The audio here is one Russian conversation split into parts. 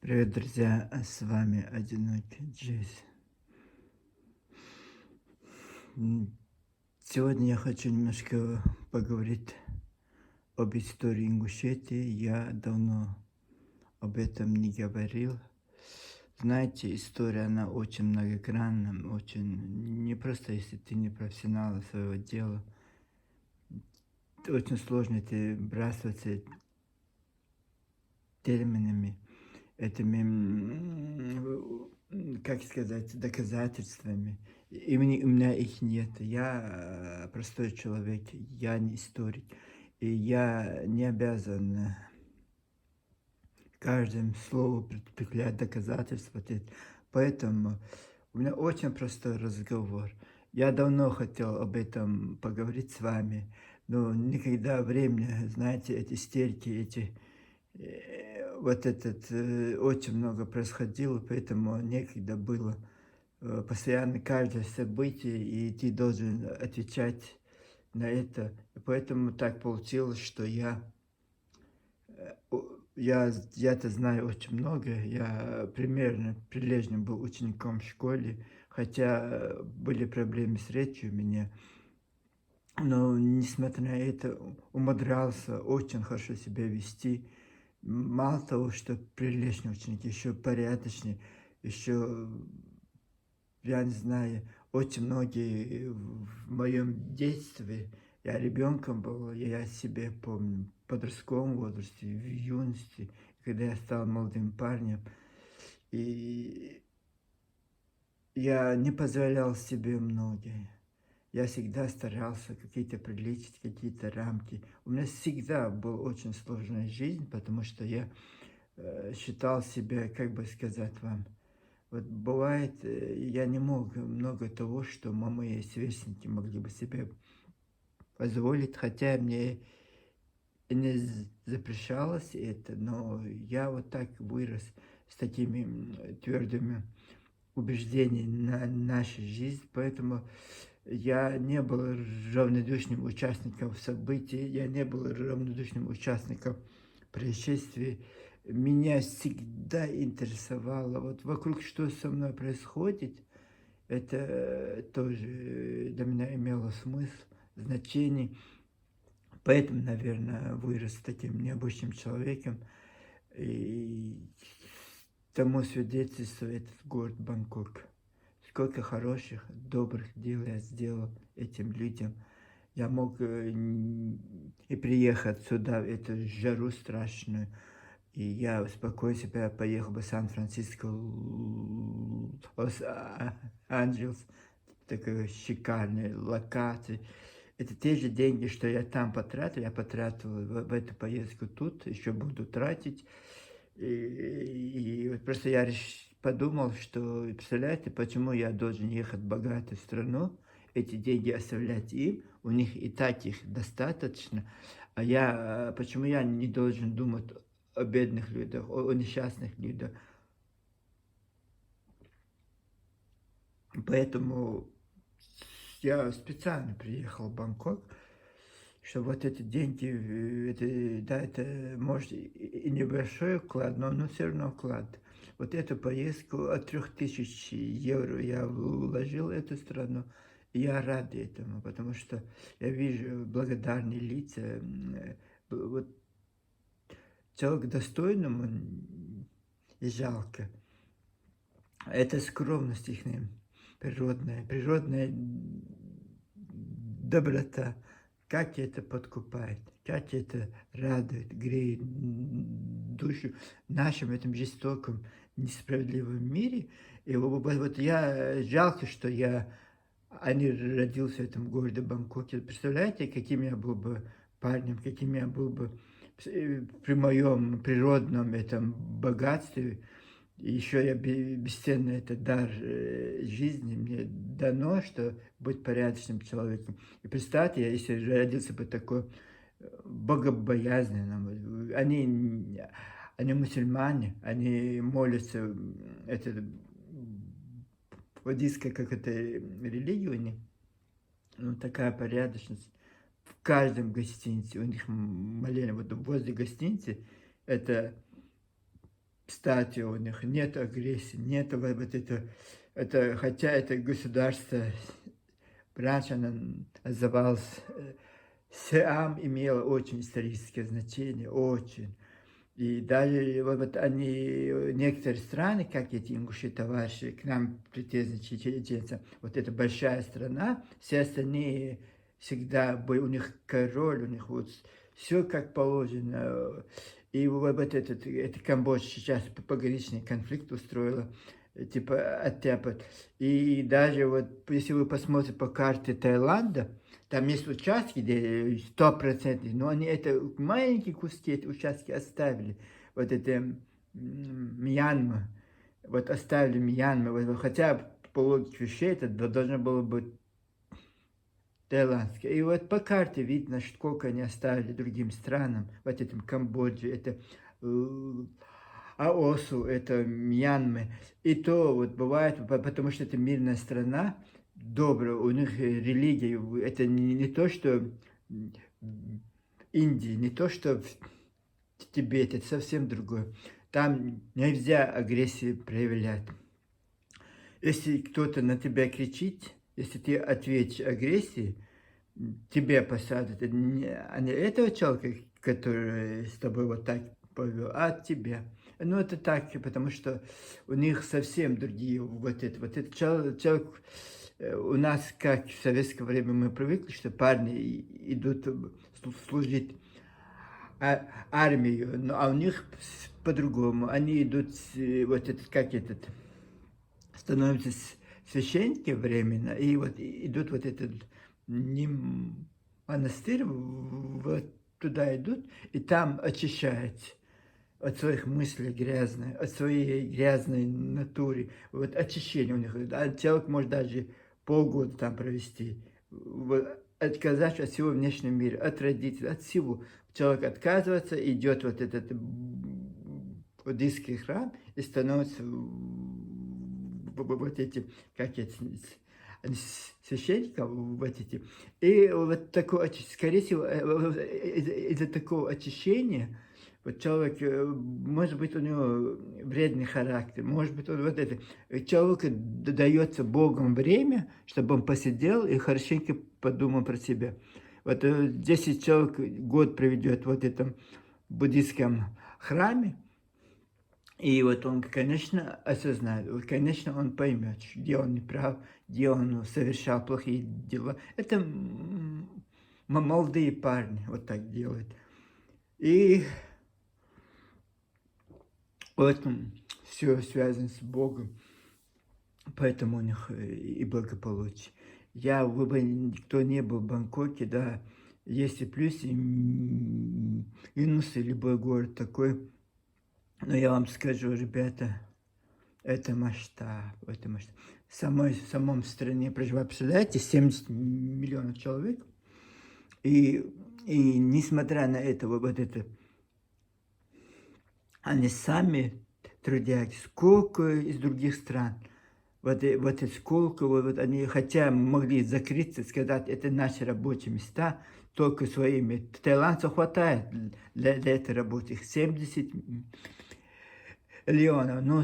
Привет, друзья! С вами Одинокий Джейс. М, Сегодня я хочу немножко поговорить об истории Ингушетии. Я давно об этом не говорил. Знаете, история, она очень многогранна, очень не просто, если ты не профессионал своего дела. Очень сложно ты бросаться терминами, этими, как сказать, доказательствами. У меня их нет. Я простой человек, я не историк. И я не обязан каждым слову прикреплять доказательства. Поэтому у меня очень простой разговор. Я давно хотел об этом поговорить с вами, но никогда времени, знаете, эти стельки, очень много происходило, поэтому некогда было постоянно каждое событие, и ты должен отвечать на это. И поэтому так получилось, что я-то знаю очень много. Я примерно прилежным был учеником в школе, хотя были проблемы с речью у меня. Но, несмотря на это, умудрялся очень хорошо себя вести. Мало того, что приличный ученик, еще порядочный, еще, я не знаю, очень многие в моем детстве, я ребенком был, я себе помню, в подростковом возрасте, в юности, когда я стал молодым парнем, и я не позволял себе многое. Я всегда старался какие-то приличить, какие-то рамки. У меня всегда была очень сложная жизнь, потому что я считал себя, как бы сказать вам, вот бывает, я не мог много того, что мои сверстники могли бы себе позволить, хотя мне и не запрещалось это, но я вот так вырос с такими твердыми убеждениями на нашу жизнь, поэтому я не был равнодушным участником событий, я не был равнодушным участником происшествий. Меня всегда интересовало, вот вокруг что со мной происходит, это тоже для меня имело смысл, значение. Поэтому, наверное, вырос таким необычным человеком. И тому свидетельство этот город Бангкок. Сколько хороших, добрых дел я сделал этим людям. Я мог и приехать сюда, в эту жару страшную, и я спокойно себя поехал бы в Сан-Франциско, Лос-Анджелес, такой шикарной локации. Это те же деньги, что я там потратил, я потратил в эту поездку тут, еще буду тратить. И вот просто я подумал, что, представляете, почему я должен ехать в богатую страну, эти деньги оставлять им, у них и так их достаточно, а почему я не должен думать о бедных людях, о несчастных людях. Поэтому я специально приехал в Бангкок, что вот эти деньги, да, это может и небольшой вклад, но все равно вклад. Вот эту поездку от 3000 евро я вложил в эту страну, и я рад этому, потому что я вижу благодарные лица, вот человек достойному и жалко. Это скромность их природная доброта. Как это подкупает, как это радует, греет душу в нашем этом жестоком, несправедливом мире. И вот я жалко, что а не родился в этом городе Бангкоке. Представляете, каким я был бы парнем, каким я был бы при моем природном этом богатстве. И еще я бесценный это дар жизни мне дано, что быть порядочным человеком. И представьте, если родился бы такой богобоязненным. Они мусульмане, они молятся, это буддийская как это религия у них, ну, такая порядочность. В каждом гостинице у них моление, вот возле гостиницы, это кстати, у них нет агрессии, нет вот это, хотя это государство, раньше оно называлось Сиам, имело очень историческое значение, очень. И даже вот они, некоторые страны, как эти ингуши товарищи, к нам претензии чеченцам, вот эта большая страна, все остальные всегда были, у них король, у них вот все как положено. И вот это Камбоджа сейчас пограничный конфликт устроила, типа оттяпать. И даже вот, если вы посмотрите по карте Таиланда, там есть участки, где 100%, но они это маленькие куски, эти участки оставили. Вот это Мьянма, вот оставили Мьянма, вот, хотя по логике вещей это должно было быть таиландское. И вот по карте видно, сколько они оставили другим странам, вот этом Камбодже, это Аосу, это Мьянмы. И то вот бывает, потому что это мирная страна, добрая, у них религия, это не то, что Индия, не то, что в Тибете, это совсем другое. Там нельзя агрессии проявлять. Если кто-то на тебя кричит, если ты ответишь агрессией, тебя посадят. А не этого человека, который с тобой вот так повел, а от тебя. Ну, это так, потому что у них совсем другие вот это. Вот этот человек, у нас, как в советское время мы привыкли, что парни идут служить армию, ну, а у них по-другому. Они идут, вот этот, как этот, становятся священники временно, и вот идут вот этот не монастырь, вот туда идут, и там очищаются от своих мыслей грязных, от своей грязной натуры. Вот очищение у них. А человек может даже полгода там провести. Вот, отказавшись от всего внешнего мира, от родителей, от всего. Человек отказывается, идет вот этот буддийский храм и становится вот эти, как это, священником, вот эти. И вот такое, скорее всего, из-за такого очищения, вот человек, может быть, у него вредный характер, может быть, он вот это. Человеку дается Богом время, чтобы он посидел и хорошенько подумал про себя. Вот 10 человек год проведет вот в этом буддийском храме, и вот он, конечно, осознает, вот, конечно, он поймет, где он не прав, где он совершал плохие дела. Это молодые парни вот так делают. И вот все связано с Богом, поэтому у них и благополучие. Я, вы бы никто не был в Бангкоке, да, есть и плюсы, и минусы, любой город такой. Но я вам скажу, ребята, это масштаб, это масштаб. В самом стране проживает, представляете, 70 миллионов человек. И, и несмотря на это, вот это, они сами трудятся. Сколько из других стран. Вот сколько, вот они, хотя могли закрыться, сказать, это наши рабочие места, только своими. Таиландцев хватает для этой работы. Их 70 миллионов. Но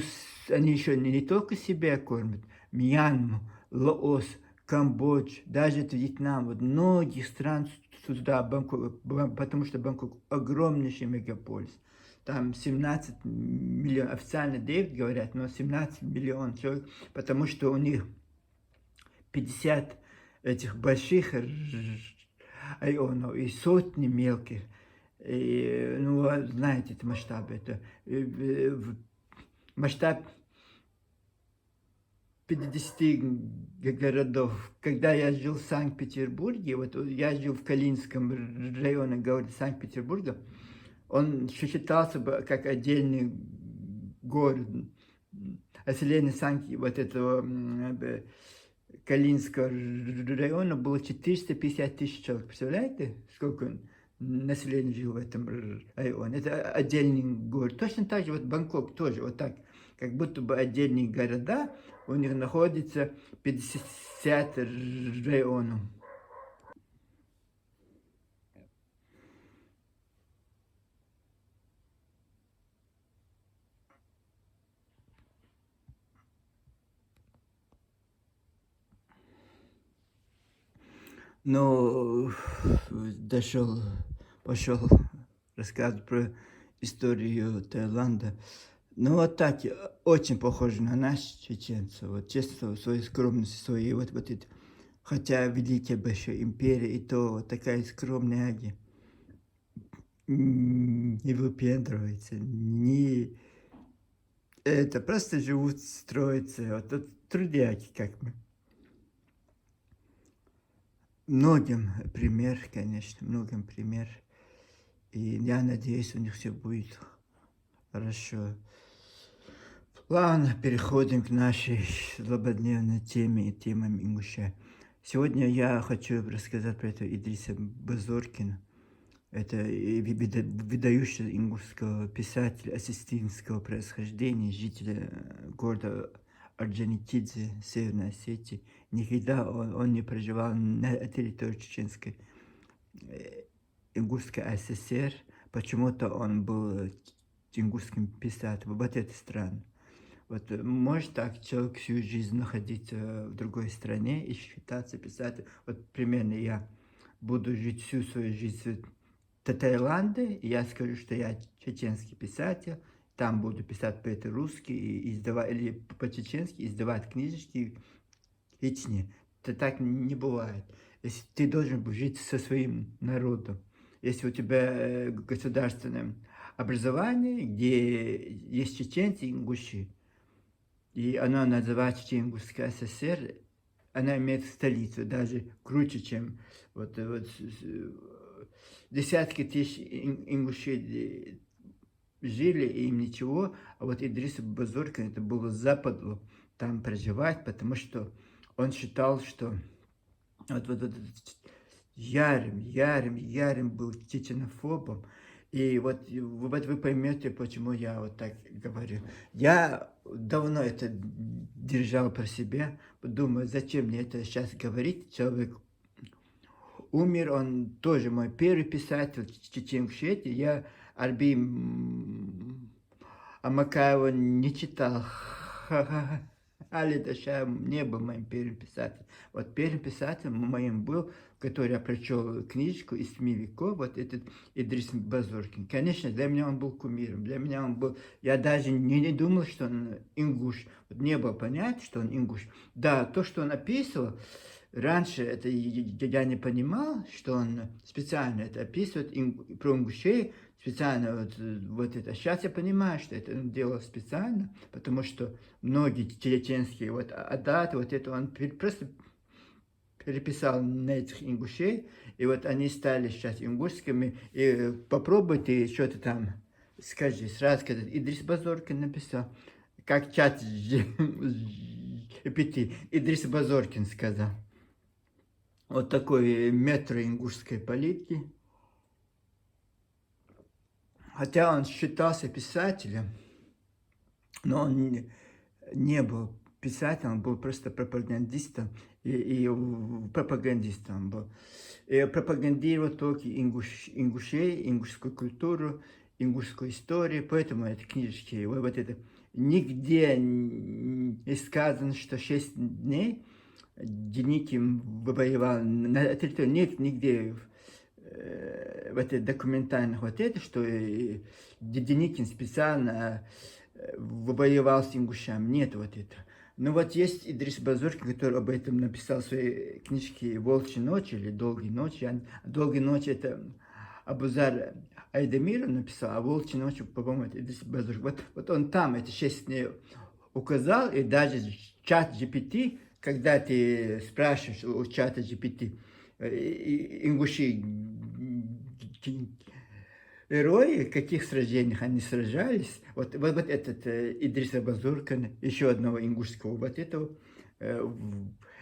они еще не только себя кормят. Мьянму, Лаос, Камбоджа, даже Вьетнам, вот многих стран сюда, Бангкок, потому что Бангкок огромнейший мегаполис. Там 17 миллионов, официально 9 говорят, но 17 миллионов человек, потому что у них 50 этих больших районов и сотни мелких. И, ну, знаете, это масштаб, это масштаб 50 городов. Когда я жил в Санкт-Петербурге, вот я жил в Калининском районе города Санкт-Петербурга, он считался бы как отдельный город. Население вот этого Калининского района было 450 тысяч человек. Представляете, сколько населения жило в этом районе? Это отдельный город. Точно так же вот Бангкок тоже вот так. Как будто бы отдельные города, у них находится 50 районов. Но пошел рассказывать про историю Таиланда. Ну, вот так, очень похоже на нас, чеченцев. Вот честно, в своей скромности, своей вот это. Хотя великая большая империя, и то вот такая скромная не выпендривается, не это, просто живут, строятся, вот трудяги, как мы. Многим пример, конечно, многим пример. И я надеюсь, у них все будет хорошо. Ладно, переходим к нашей злободневной теме и темам Ингушетии. Сегодня я хочу рассказать про этого Идриса Базоркина. Это выдающий ингушского писателя осетинского происхождения, жителя города Орджоникидзе, Северной Осетии. Никогда он не проживал на территории Чеченской э, Ингушской ССР. Почему-то он был ингушским писателем. Вот это странно. Вот может так человек всю жизнь находиться в другой стране и считаться писателем. Вот примерно я буду жить всю свою жизнь в Таиланде, и я скажу, что я чеченский писатель, там буду писать по-русски и издавать, или по-чеченски издавать книжечки в Чечне. Это так не бывает. Если ты должен жить со своим народом, если у тебя государственное образование, где есть чеченцы и ингуши, и она называется Чечен-Ингушская ССР, она имеет столицу, даже круче, чем десятки тысяч ингушей жили, и им ничего, а вот Идрису Базоркин это было западло там проживать, потому что он считал, что вот ярым был чеченофобом. И вот вы поймете, почему я вот так говорю. Я давно это держал про себя, думаю, зачем мне это сейчас говорить. Человек умер, он тоже мой первый писатель, Чечен-Ингушетии. Я Арби Амакаева не читал. Али Таша не был моим первым писателем. Вот первым писателем моим был, который я прочел книжку из 7 веков, вот этот Идрис Базоркин. Конечно, для меня он был кумиром, для меня он был... Я даже не думал, что он ингуш. Вот не было понятия, что он ингуш. Да, то, что он описывал, раньше это я не понимал, что он специально это описывает про ингушей, специально вот это. Сейчас я понимаю, что это он делал специально, потому что многие чеченские вот адаты, вот это он просто переписал на этих ингушей, и вот они стали сейчас ингушскими, и попробуй ты что-то там, скажи, сразу сказать, Идрис Базоркин написал, как чат GPT, Идрис Базоркин сказал. Вот такой метро ингушской политики. Хотя он считался писателем, но он не был писателем, он был просто пропагандистом, и пропагандистом он был. И пропагандировал только ингушей, ингушскую культуру, ингушскую историю, поэтому эти книжки, вот это, нигде не сказано, что 6 дней Деникин воевал на территории, нет нигде в этих документальных вот это, что Деникин специально воевал с ингушами. Нет вот этого. Но вот есть Идрис Базоркин, который об этом написал в своей книжке «Волчьи ночи» или «Долгие ночи». «Долгие ночи» это Абузар Айдамиров написал, а «Волчьи ночи», по-моему, это Идрис Базоркин. Вот он там эти 6 дней указал, и даже чат GPT, когда ты спрашиваешь у чата GPT, ингуши герои, в каких сражениях они сражались, вот этот Идриса Базуркана, еще одного ингушского, вот этого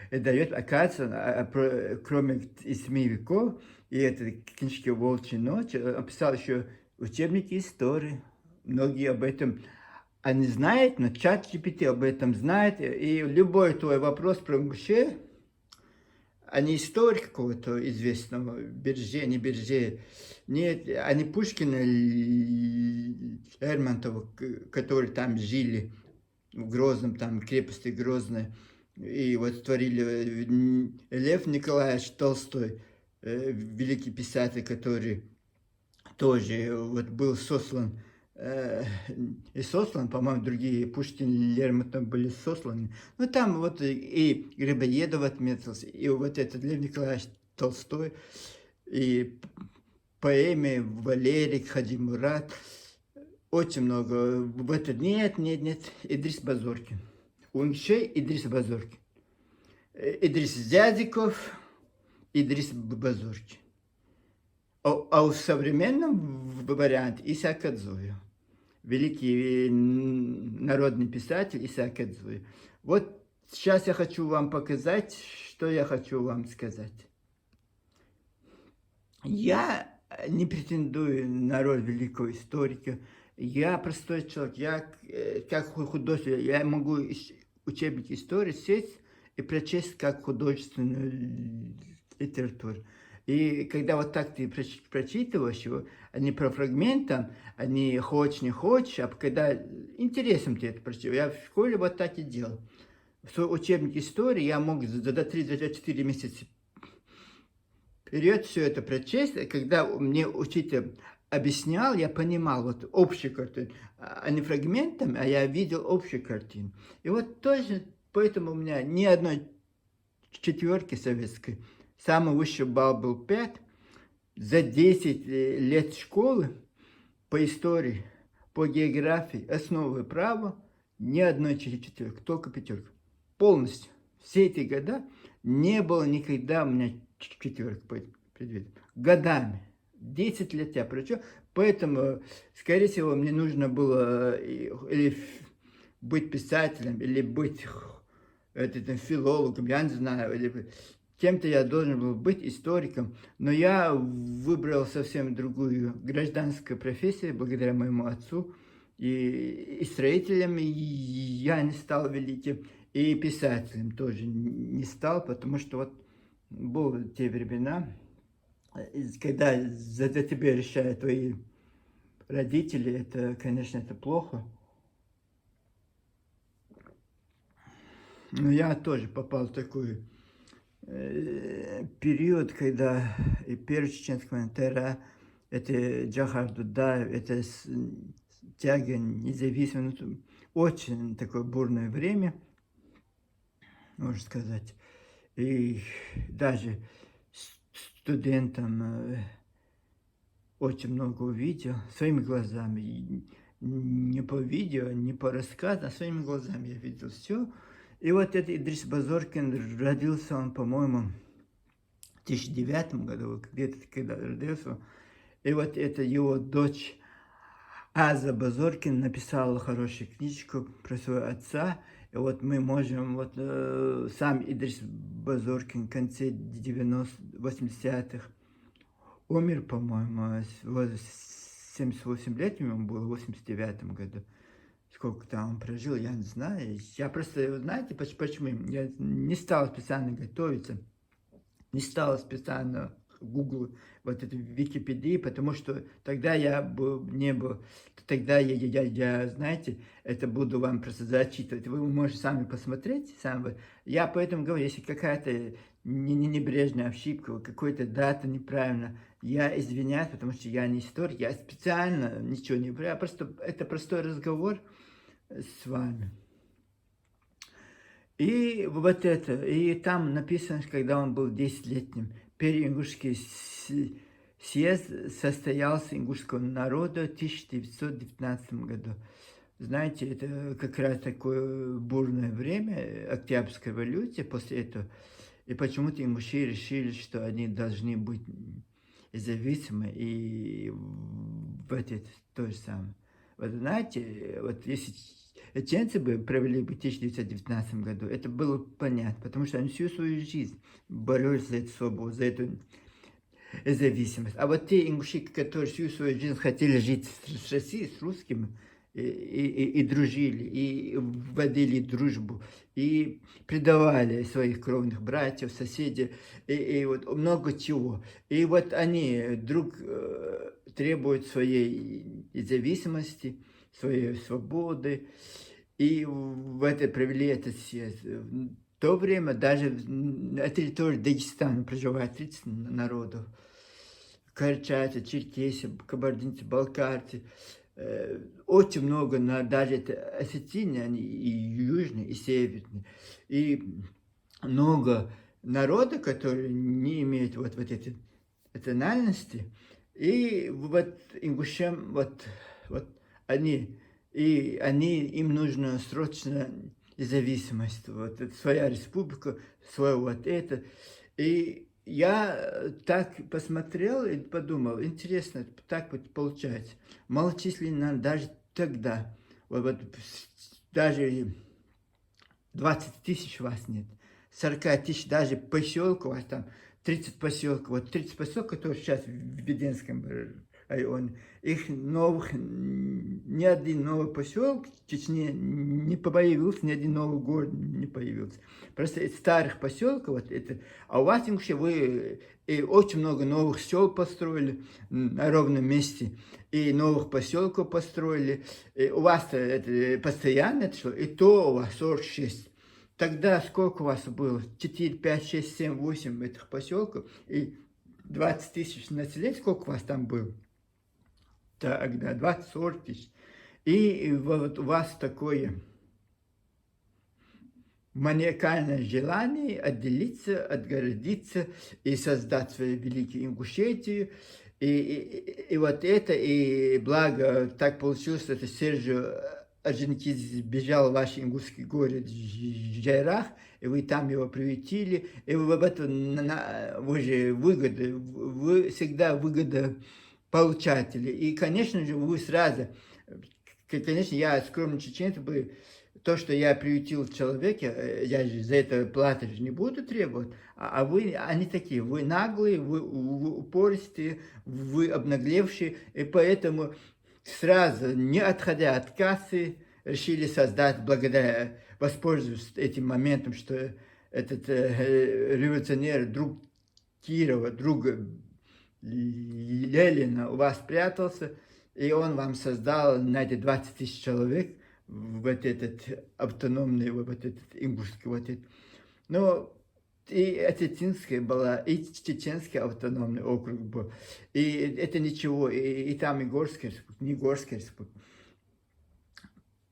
дает, оказывается, кроме из 7 веков, и этой книжки «Волчьи ночи», он писал еще учебники истории, многие об этом они знают, но чат GPT об этом знает, и любой твой вопрос про ингушей, а не историк какого-то известного, Берже, не Берже, нет, а не Пушкина, Лермонтова, которые там жили в Грозном, там крепости Грозной, И вот створили Лев Николаевич Толстой, великий писатель, который тоже вот был сослан, э, и сослан, по-моему, другие, Пушкин, Лермонтов были сосланы. Ну, там вот и Грибоедов отметился, и вот этот Лев Николаевич Толстой, и поэме Валерий, Хадимурат. Очень много. В этот нет. Идрис Базоркин. Унчей Идрис Базоркин. Идрис Зязиков, Идрис Базоркин. А в современном варианте Исаак Адзуев. Великий народный писатель Исаак Адзуев. Вот сейчас я хочу вам показать, что я хочу вам сказать. Я не претендую на роль великого историка. Я простой человек. Я как художник, я могу учебник истории сесть и прочесть как художественную литературу. И когда вот так ты прочитываешь его, а не по фрагментам, а не хочешь, не хочешь, а когда интересом ты это прочитал. Я в школе вот так и делал. В свой учебник истории я мог за 3-4 месяца вперед все это прочесть. Когда мне учитель объяснял, я понимал вот общую картину, а не фрагментами, а я видел общую картину. И вот тоже поэтому у меня ни одной четверки советской. Самый высший балл был 5. За 10 лет школы по истории, по географии, основы права, ни одной четверки, только пятерка. Полностью. Все эти года не было никогда у меня четверок предметов. Годами. 10 лет я прочел. Поэтому, скорее всего, мне нужно было или быть писателем, или быть филологом, я не знаю, или кем-то я должен был быть историком, но я выбрал совсем другую гражданскую профессию, благодаря моему отцу, и строителем я не стал великим, и писателем тоже не стал, потому что вот были те времена, когда за тебя решают твои родители, это, конечно, это плохо. Но я тоже попал в такой период, когда и Первая Чеченская война, это Джахар Дудаев, это тяга независимости, очень такое бурное время, можно сказать. И даже студентам очень много увидел своими глазами. И не по видео, не по рассказу, а своими глазами я видел все. И вот этот Идрис Базоркин, родился он, по-моему, в 2009 году, где-то когда родился. И вот это его дочь Аза Базоркин написала хорошую книжку про своего отца. И вот мы можем, вот сам Идрис Базоркин в конце 80-х умер, по-моему, 78 лет ему было, в 89 году. Сколько там он прожил, я не знаю. Я просто, знаете, почему? Я не стал специально готовиться, не стал специально Google, вот эту Википедии, потому что тогда я не был, тогда я, знаете, это буду вам просто зачитывать. Вы можете сами посмотреть, сами. Я поэтому говорю, если какая-то небрежная ошибка, какая-то дата неправильно, я извиняюсь, потому что я не историк, я специально ничего не говорю, просто это простой разговор с вами. И вот это, и там написано, когда он был 10-летним, Переингушский съезд состоялся ингушского народа в 1919 году. Знаете, это как раз такое бурное время, Октябрьская революция после этого. И почему-то ингуши решили, что они должны быть независимы, и в это то же самое. Вот знаете, вот если чеченцы бы провели бы в 1919 году, это было понятно, потому что они всю свою жизнь боролись за эту свободу, за эту зависимость. А вот те ингуши, которые всю свою жизнь хотели жить с Россией, с русскими, и дружили, и вводили дружбу, и предавали своих кровных братьев, соседей, и вот много чего. И вот они вдруг требуют своей независимости, своей свободы, и в это провели этот съезд. то время даже на территории Дагестана проживает 30 народов. Карачайцы, черкесы, кабардинцы, балкарцы. Очень много, даже это осетины, они и южные, и северные. И много народа, которые не имеют вот эти национальности. И вот ингушам, вот они, им нужно срочно независимость, вот это своя республика, свое вот это. И я так посмотрел и подумал, интересно, так вот получается. Малочисленно даже тогда, даже 20 тысяч вас нет, 40 тысяч даже поселков, у вас там 30 поселков, вот 30 поселков, которые сейчас в Веденском районе, их новых, ни один новый поселок в Чечне не появился, ни один новый город не появился. Просто из старых поселков, вот это, а у вас, Ингуши, вы и очень много новых сел построили на ровном месте, и новых поселков построили, и у вас это постоянно это шло, и то у вас 46. Тогда сколько у вас было? 4, 5, 6, 7, 8 этих поселков, и 20 тысяч населения, сколько у вас там было? Тогда 20-40 тысяч. И вот у вас такое маниакальное желание отделиться, отгородиться и создать свою великую Ингушетию. И вот это, и благо так получилось, что Сержио Орджоникидзе сбежал в ваш ингушский город Жайрах, и вы там его приютили, и вы об этом, вы же выгоды, вы всегда выгодополучатели. И, конечно же, вы сразу, конечно, я скромный чеченец бы, то, что я приютил в человеке, я же за это платы же не буду требовать, а вы, они такие, вы наглые, вы упористые, вы обнаглевшие, и поэтому сразу, не отходя от кассы, решили создать, воспользоваться этим моментом, что этот революционер, друг Кирова, друг Ленина у вас прятался, и он вам создал на эти 20 тысяч человек, вот этот автономный, вот этот ингушский, вот этот. Но и осетинская была, и чеченский автономный округ был. И это ничего, и там и Горская республика, не Горская республика.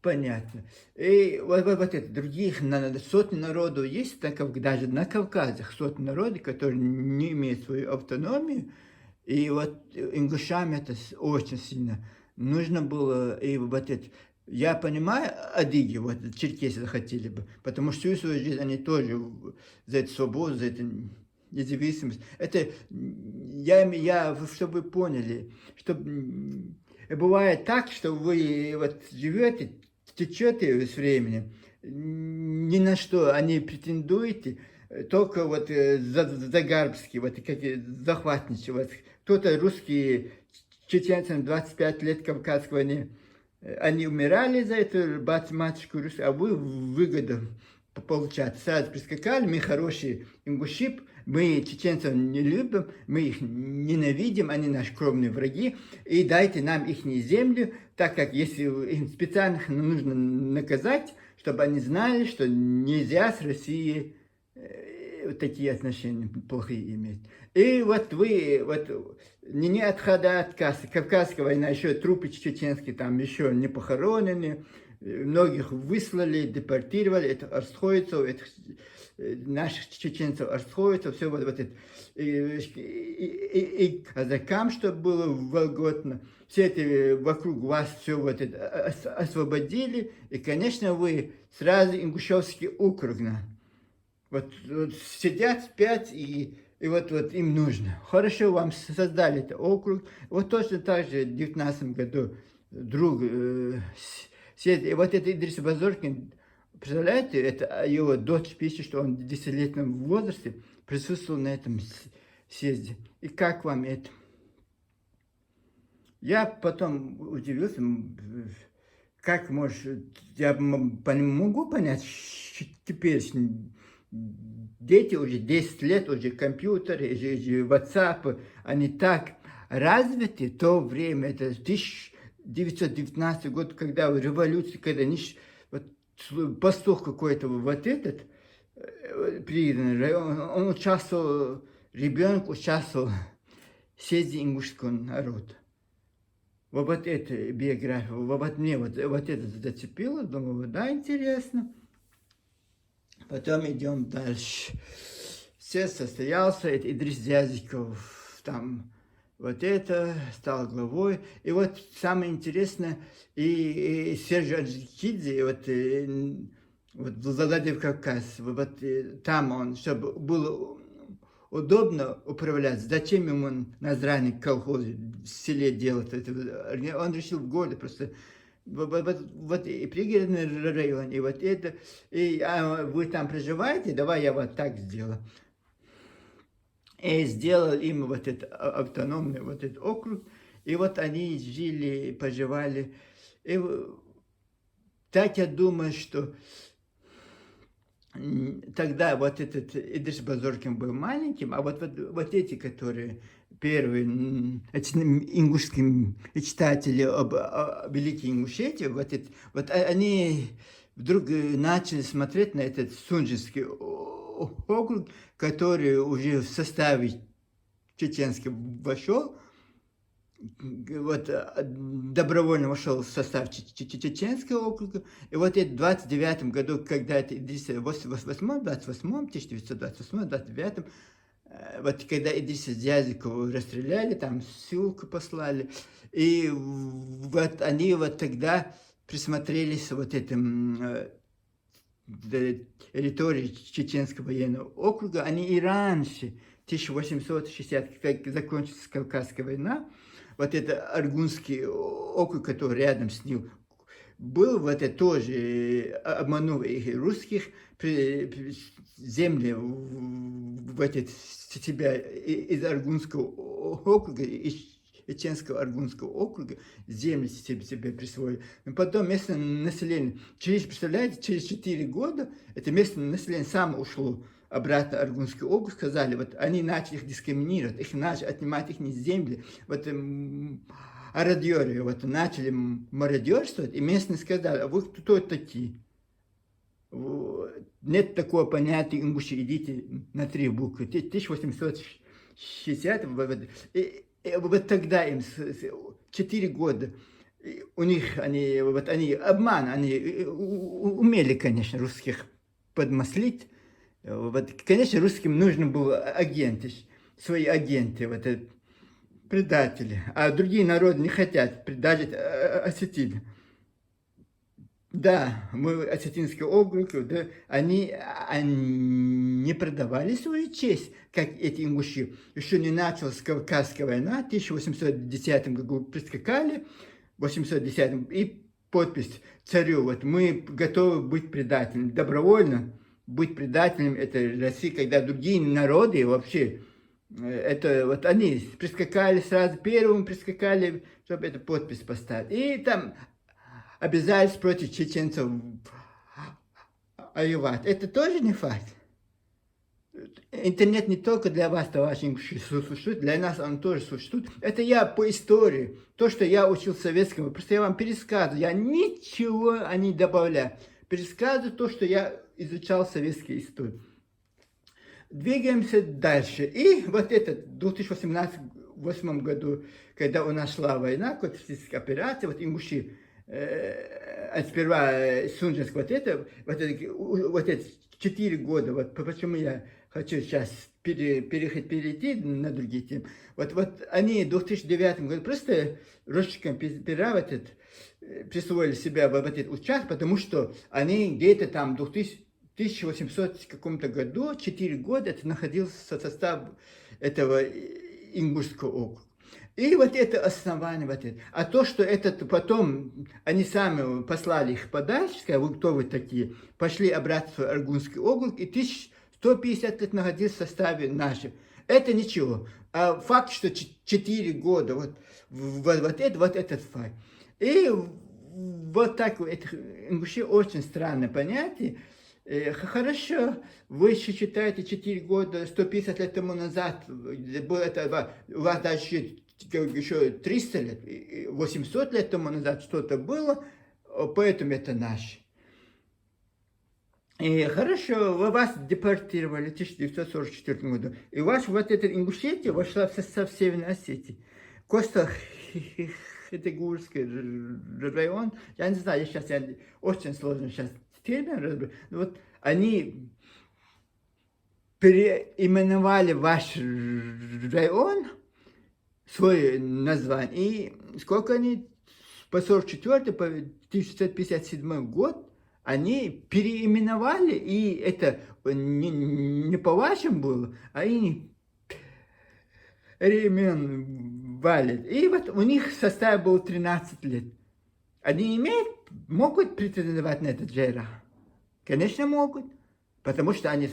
Понятно. И вот это, других сотни народов есть, даже на Кавказе сотни народов, которые не имеют свою автономию. И вот ингушам это очень сильно нужно было, и вот это. Я понимаю, адыги, вот черкесы захотели бы, потому что всю свою жизнь они тоже за эту свободу, за эту независимость. Это, чтобы вы поняли, что бывает так, что вы вот живете, течете с временем, ни на что они претендуете, только вот загарбские, вот какие захватничьи, вот кто-то русские, чеченцам 25 лет Кавказской войны, они умирали за эту матушку Русь, а вы выгоду получать. Сразу прискакали, мы хорошие ингуши, мы чеченцев не любим, мы их ненавидим, они наши кровные враги, и дайте нам их землю, так как если им специально нужно наказать, чтобы они знали, что нельзя с Россией такие отношения плохие иметь. И вот вы, вот не отхода от кассы, Кавказская война, еще трупы чеченские там еще не похоронены, многих выслали, депортировали, это арстхойцев, это наших чеченцев арстхойцев, все вот это. И казакам, чтобы было вольготно, все это вокруг вас все вот это освободили, и, конечно, вы сразу ингушевский округ, вот сидят, спят, и вот им нужно. Хорошо, вам создали этот округ. Вот точно так же в 2019 году друг и вот это Идрис Базоркин, представляете, это его дочь пишет, что он в 10-летнем возрасте присутствовал на этом съезде. И как вам это? Я потом удивился, как может, я могу понять, теперь дети уже 10 лет, уже компьютеры, уже WhatsApp, они так развиты, в то время, это 1919 год, когда революция, когда вот пастух какой-то вот этот, пригородный район, он участвовал, ребенок участвовал в съезде ингушского народа. Вот эта биография, вот мне вот это зацепило, думаю, да, интересно. Потом идем дальше. Съезд состоялся, это Идрис Дязиков, там вот это, стал главой. И вот самое интересное, и Сержу Аджикидзе, вот Владимир Кавказ, там он, чтобы было удобно управлять, зачем ему Назрани колхозе в селе делать это? Он решил в городе просто, вот и пригородный район, и вот это, и вы там проживаете, давай я вот так сделаю. И сделал им вот этот автономный вот этот округ, и вот они жили, поживали. И так я думаю, что тогда вот этот Идрис Базоркин был маленьким, а вот эти, которые первые ингушские читатели о Великой Ингушетии, вот они вдруг начали смотреть на этот Сунжинский округ, который уже в составе чеченском вошел, вот добровольно вошел в состав чеченского округа, и вот это в 29 году, когда это в 1928, вот когда Идриса Дязикова расстреляли, там ссылку послали, и вот они вот тогда присмотрелись вот этим территории Чеченского военного округа, они и раньше, 1860, как закончилась Кавказская война, вот это Аргунский округ, который рядом с ним был, вот это тоже обманул их русских, земли вот это себя из Аргунского округа, из Чеченского Аргунского округа, земли себе присвоили. Но потом местное население, представляете, через 4 года это местное население само ушло обратно в Аргунский округ, сказали, вот они начали их дискриминировать, их начали отнимать их земли, вот мародеры, вот начали мародерствовать, и местные сказали, а вы кто такие? Нет такого понятия ингуши, идите на 3 буквы. 1860, вот тогда им 4 года, у них они обман, они умели, конечно, русских подмаслить. Вот, конечно, русским нужен был агенты, свои агенты, вот предатели. А другие народы не хотят предать осетин. Да, мы осетинский округ, да, они не продавали свою честь, как эти ингуши. Еще не началась Кавказская война, в 1810 году прискакали, в 810 и подпись царю, вот мы готовы быть предателями, добровольно быть предателем этой России, когда другие народы вообще, это вот они прискакали сразу, первым прискакали, чтобы эту подпись поставить. И там обязались против чеченцев воевать. Это тоже не факт. Интернет не только для вас, товарищи, существует, для нас он тоже существует. Это я по истории, то, что я учил советскому, просто я вам пересказываю, я ничего не добавляю. Пересказываю то, что я изучал советскую историю. Двигаемся дальше. И вот этот в 2008 году, когда у нас шла война, контртеррористическая операция, вот ингуши, сперва Сунжинск, вот это 4 года, вот почему я хочу сейчас перейти на другие темы. Вот они в 2009 году просто росчерком пера присвоили себя в этот участок, потому что они где-то там в 1800 каком-то году, 4 года, это находился в составе этого Ингушского округа. И вот это основание, вот это. А то, что потом они сами послали их подальше, сказали, вы кто вы такие, пошли обратно в Аргунский округ, и 1150 лет находился в составе наших. Это ничего. А факт, что 4 года, вот этот факт. И вот так, это вообще очень странное понятие. Хорошо, вы считаете 4 года, 150 лет тому назад, у вас даже еще 300 лет, 800 лет тому назад что-то было, поэтому это наше. И хорошо, вас депортировали в 1944 году. И ваша вот эта Ингушетия вошла в состав Северной Осетии. Коста-Хетегурский район, я не знаю, я очень сложно сейчас термин разберу, но вот они переименовали ваш район, свое название, и сколько они, по 44 по 1957 год, они переименовали, и это не по-вашему было, а они переименовали. И вот у них состав был 13 лет. Они могут претендовать на этот джейра? Конечно, могут. Потому что они,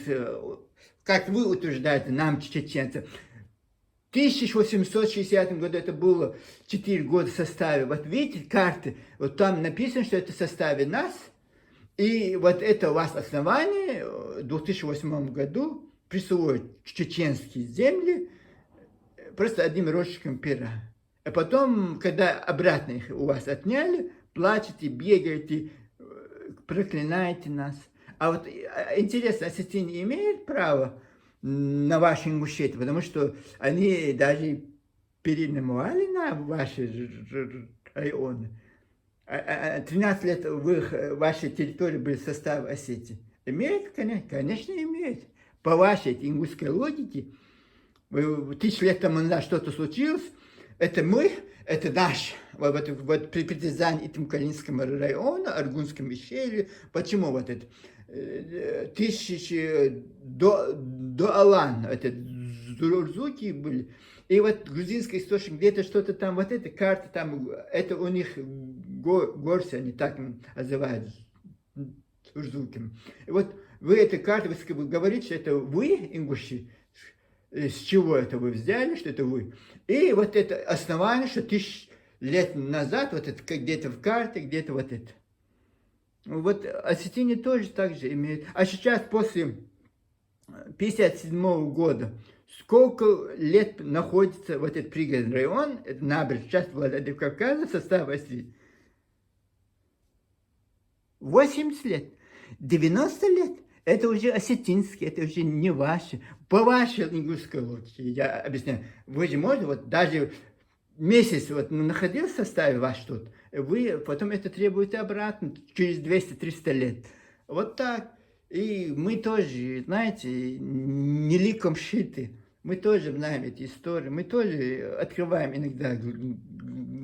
как вы утверждаете, нам, чеченцам, в 1860 году это было 4 года в составе. Вот видите карты, вот там написано, что это в составе нас. И вот это у вас основание в 2008 году присвоить чеченские земли просто одним росчерком пера. А потом, когда обратно их у вас отняли, плачете, бегаете, проклинаете нас. А вот интересно, осетины имеют право на ваши Ингушетии, потому что они даже переименовали на ваши районы. 13 лет в вашей территории были состав Осетии. Имеет, конечно, имеет. По вашей ингушской логике, 1000 лет тому назад что-то случилось, это мы, это наш, вот при притязании этим Калининскому району, Аргунском ущелье, почему вот это, тысячи до Алан, это Зурзуки были, и вот грузинский источник, где-то что-то там, вот эта карта там, это у них горцы, они так называют, Зурзуки. И вот вы эту карту, вы говорите, что это вы, ингуши, с чего это вы взяли, что это вы. И вот это основание, что 1000 лет назад, вот это где-то в карте, где-то вот это. Вот осетины тоже так же имеют. А сейчас, после 1957 года, сколько лет находится вот этот пригородный район, это набережная, часть Владикавказа в составе Осетии? 80 лет, 90 лет. Это уже осетинские, это уже не ваши. По вашей ингушской логике, я объясняю. Вы же можете, вот даже месяц вот находился в составе ваш тут, вы потом это требуете обратно через 200-300 лет. Вот так. И мы тоже, знаете, не ликом шиты. Мы тоже знаем эти истории. Мы тоже открываем иногда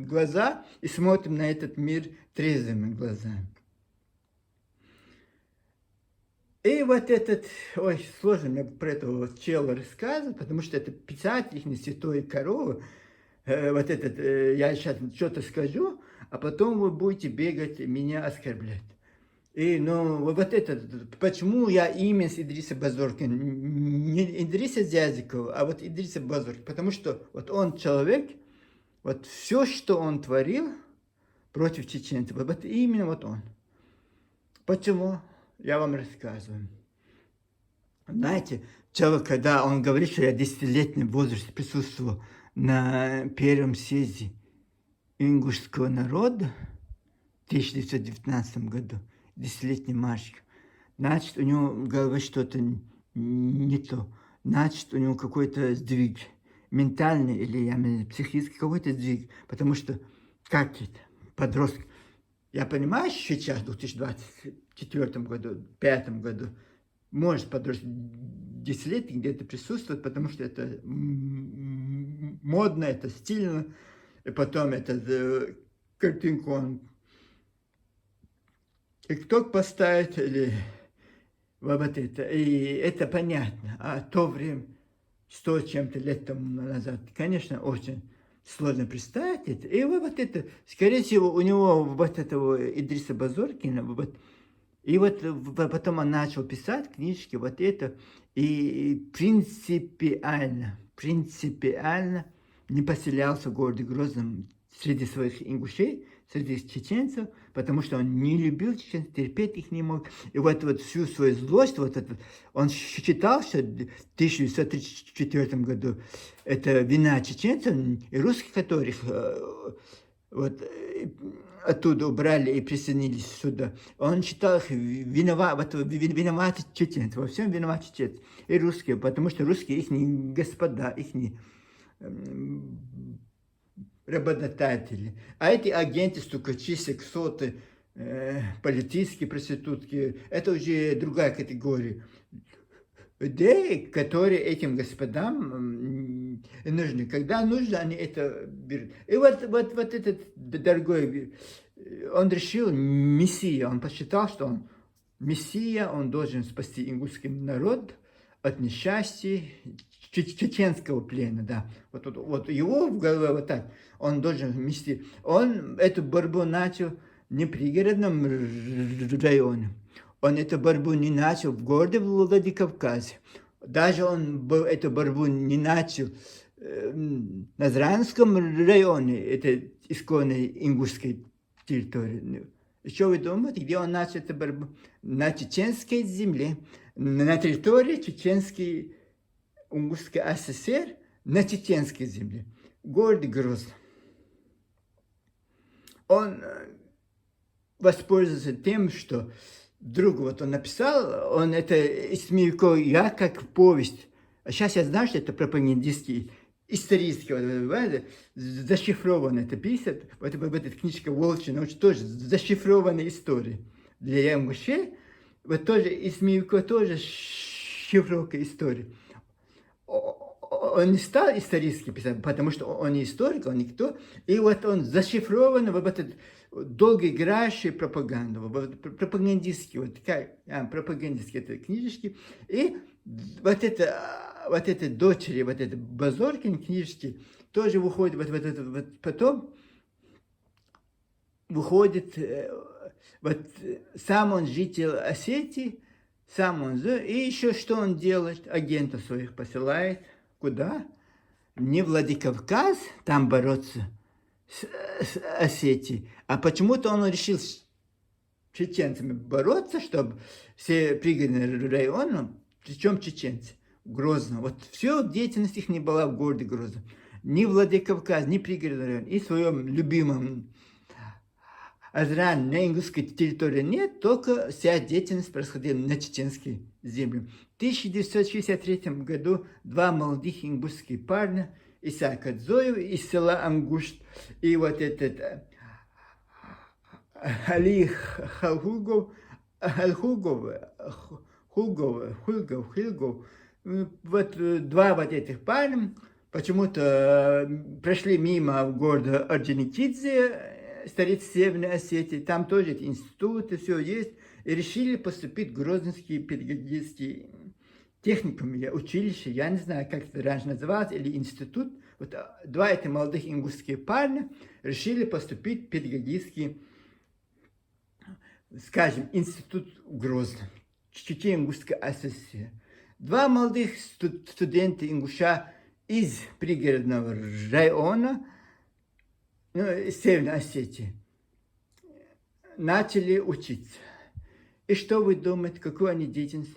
глаза и смотрим на этот мир трезвыми глазами. И вот этот, ой, сложно мне про этого чела рассказывать, потому что это писать их не святой коровы. Вот этот, я сейчас что-то скажу, а потом вы будете бегать меня оскорблять. И, ну, вот это, почему я имя с Идриса Базоркина, не Идриса Зязикова, а вот Идриса Базоркина, потому что вот он человек, вот все, что он творил против чеченцев, вот именно вот он. Почему? Я вам рассказываю. Знаете, человек, когда он говорит, что я в 10-летнем возрасте присутствовал на первом съезде ингушского народа в 1919 году, 10-летний мальчик, значит, у него в голове что-то не то. Значит, у него какой-то сдвиг ментальный или я имею в виду, психический какой-то сдвиг, потому что как это, подросток. Я понимаю, что сейчас, в 2024 году, 2005 году, может подросток 10 лет где-то присутствовать, потому что это модно, это стильно, и потом это картинку он ТикТок поставит, или вот это, и это понятно. А то время, 100 чем-то лет тому назад, конечно, очень сложно представить это. И вот это, скорее всего, у него вот этого Идриса Базоркина, вот, и вот потом он начал писать книжки, вот это, и принципиально не поселялся в городе Грозном среди своих ингушей, среди чеченцев, потому что он не любил чеченцев, терпеть их не мог. И вот всю свою злость, вот это, он считал, что в 1934 году это вина чеченцев и русских, которых вот, оттуда убрали и присоединились сюда. Он считал их виноваты чеченцы, во всем виноваты чеченцы. И русские, потому что русские их господа, их работодатели. А эти агенты, стукачи, сексоты, полицейские проститутки, это уже другая категория людей, которые этим господам нужны. Когда нужно, они это берут. И вот этот дорогой, он решил, мессия, он посчитал, что он мессия, он должен спасти ингушский народ от несчастья, чеченского плена, да. Вот его в голове вот так, он должен вместе. Он эту борьбу начал не в пригородном районе, он эту борьбу не начал в городе Владикавказе. Даже он эту борьбу не начал в Назранском районе, это исконной ингушской территории. Что вы думаете, где он начал эту борьбу? На чеченской земле, на территории Чеченской Ингушской ССР, на чеченской земле, в городе Грозно. Он воспользовался тем, что вдруг вот он написал, он это Исмеюко, я как повесть. А сейчас я знаю, что это пропагандистский, исторический, вот, зашифрованно это пишет, вот эта книжка «Волчья ночь» тоже зашифрованная история. Для Ямгушей, вот тоже Исмеюко тоже шифровка истории. Он не стал исторически писать, потому что он не историк, он никто. И вот он зашифрован в этот долгоиграющий пропаганду, пропагандистские, вот пропагандистские это книжечки. И вот это дочери, вот это Базоркин книжки тоже выходит, вот потом выходит, вот сам он житель Осетии, сам он, и еще что он делает, агентов своих посылает, куда? Не в Владикавказ, там бороться с Осетией, а почему-то он решил с чеченцами бороться, чтобы все пригородные районы, причем чеченцы, Грозно, вот все деятельность их не была в городе Грозно, ни Владикавказ, ни пригородный район, и в своем любимом Азран на ингушской территории нет, только вся деятельность происходила на чеченской земле. В 1963 году два молодых ингушских парня, Исаак Адзоев из села Ангушт, и вот этот Али Хулгов, вот два вот этих парня почему-то прошли мимо города Орджоникидзе, столица Северной Осетии, там тоже эти институты, все есть, и решили поступить в Грозненский педагогический техникум, училище, я не знаю, как это раньше называлось, или институт. Вот два этих молодых ингушских парня решили поступить в педагогический, скажем, институт в Грозном, Чечено-Ингушской ССР. Два молодых студента ингуша из пригородного района, Северной Осетии, начали учиться. И что вы думаете, какую они деятельность?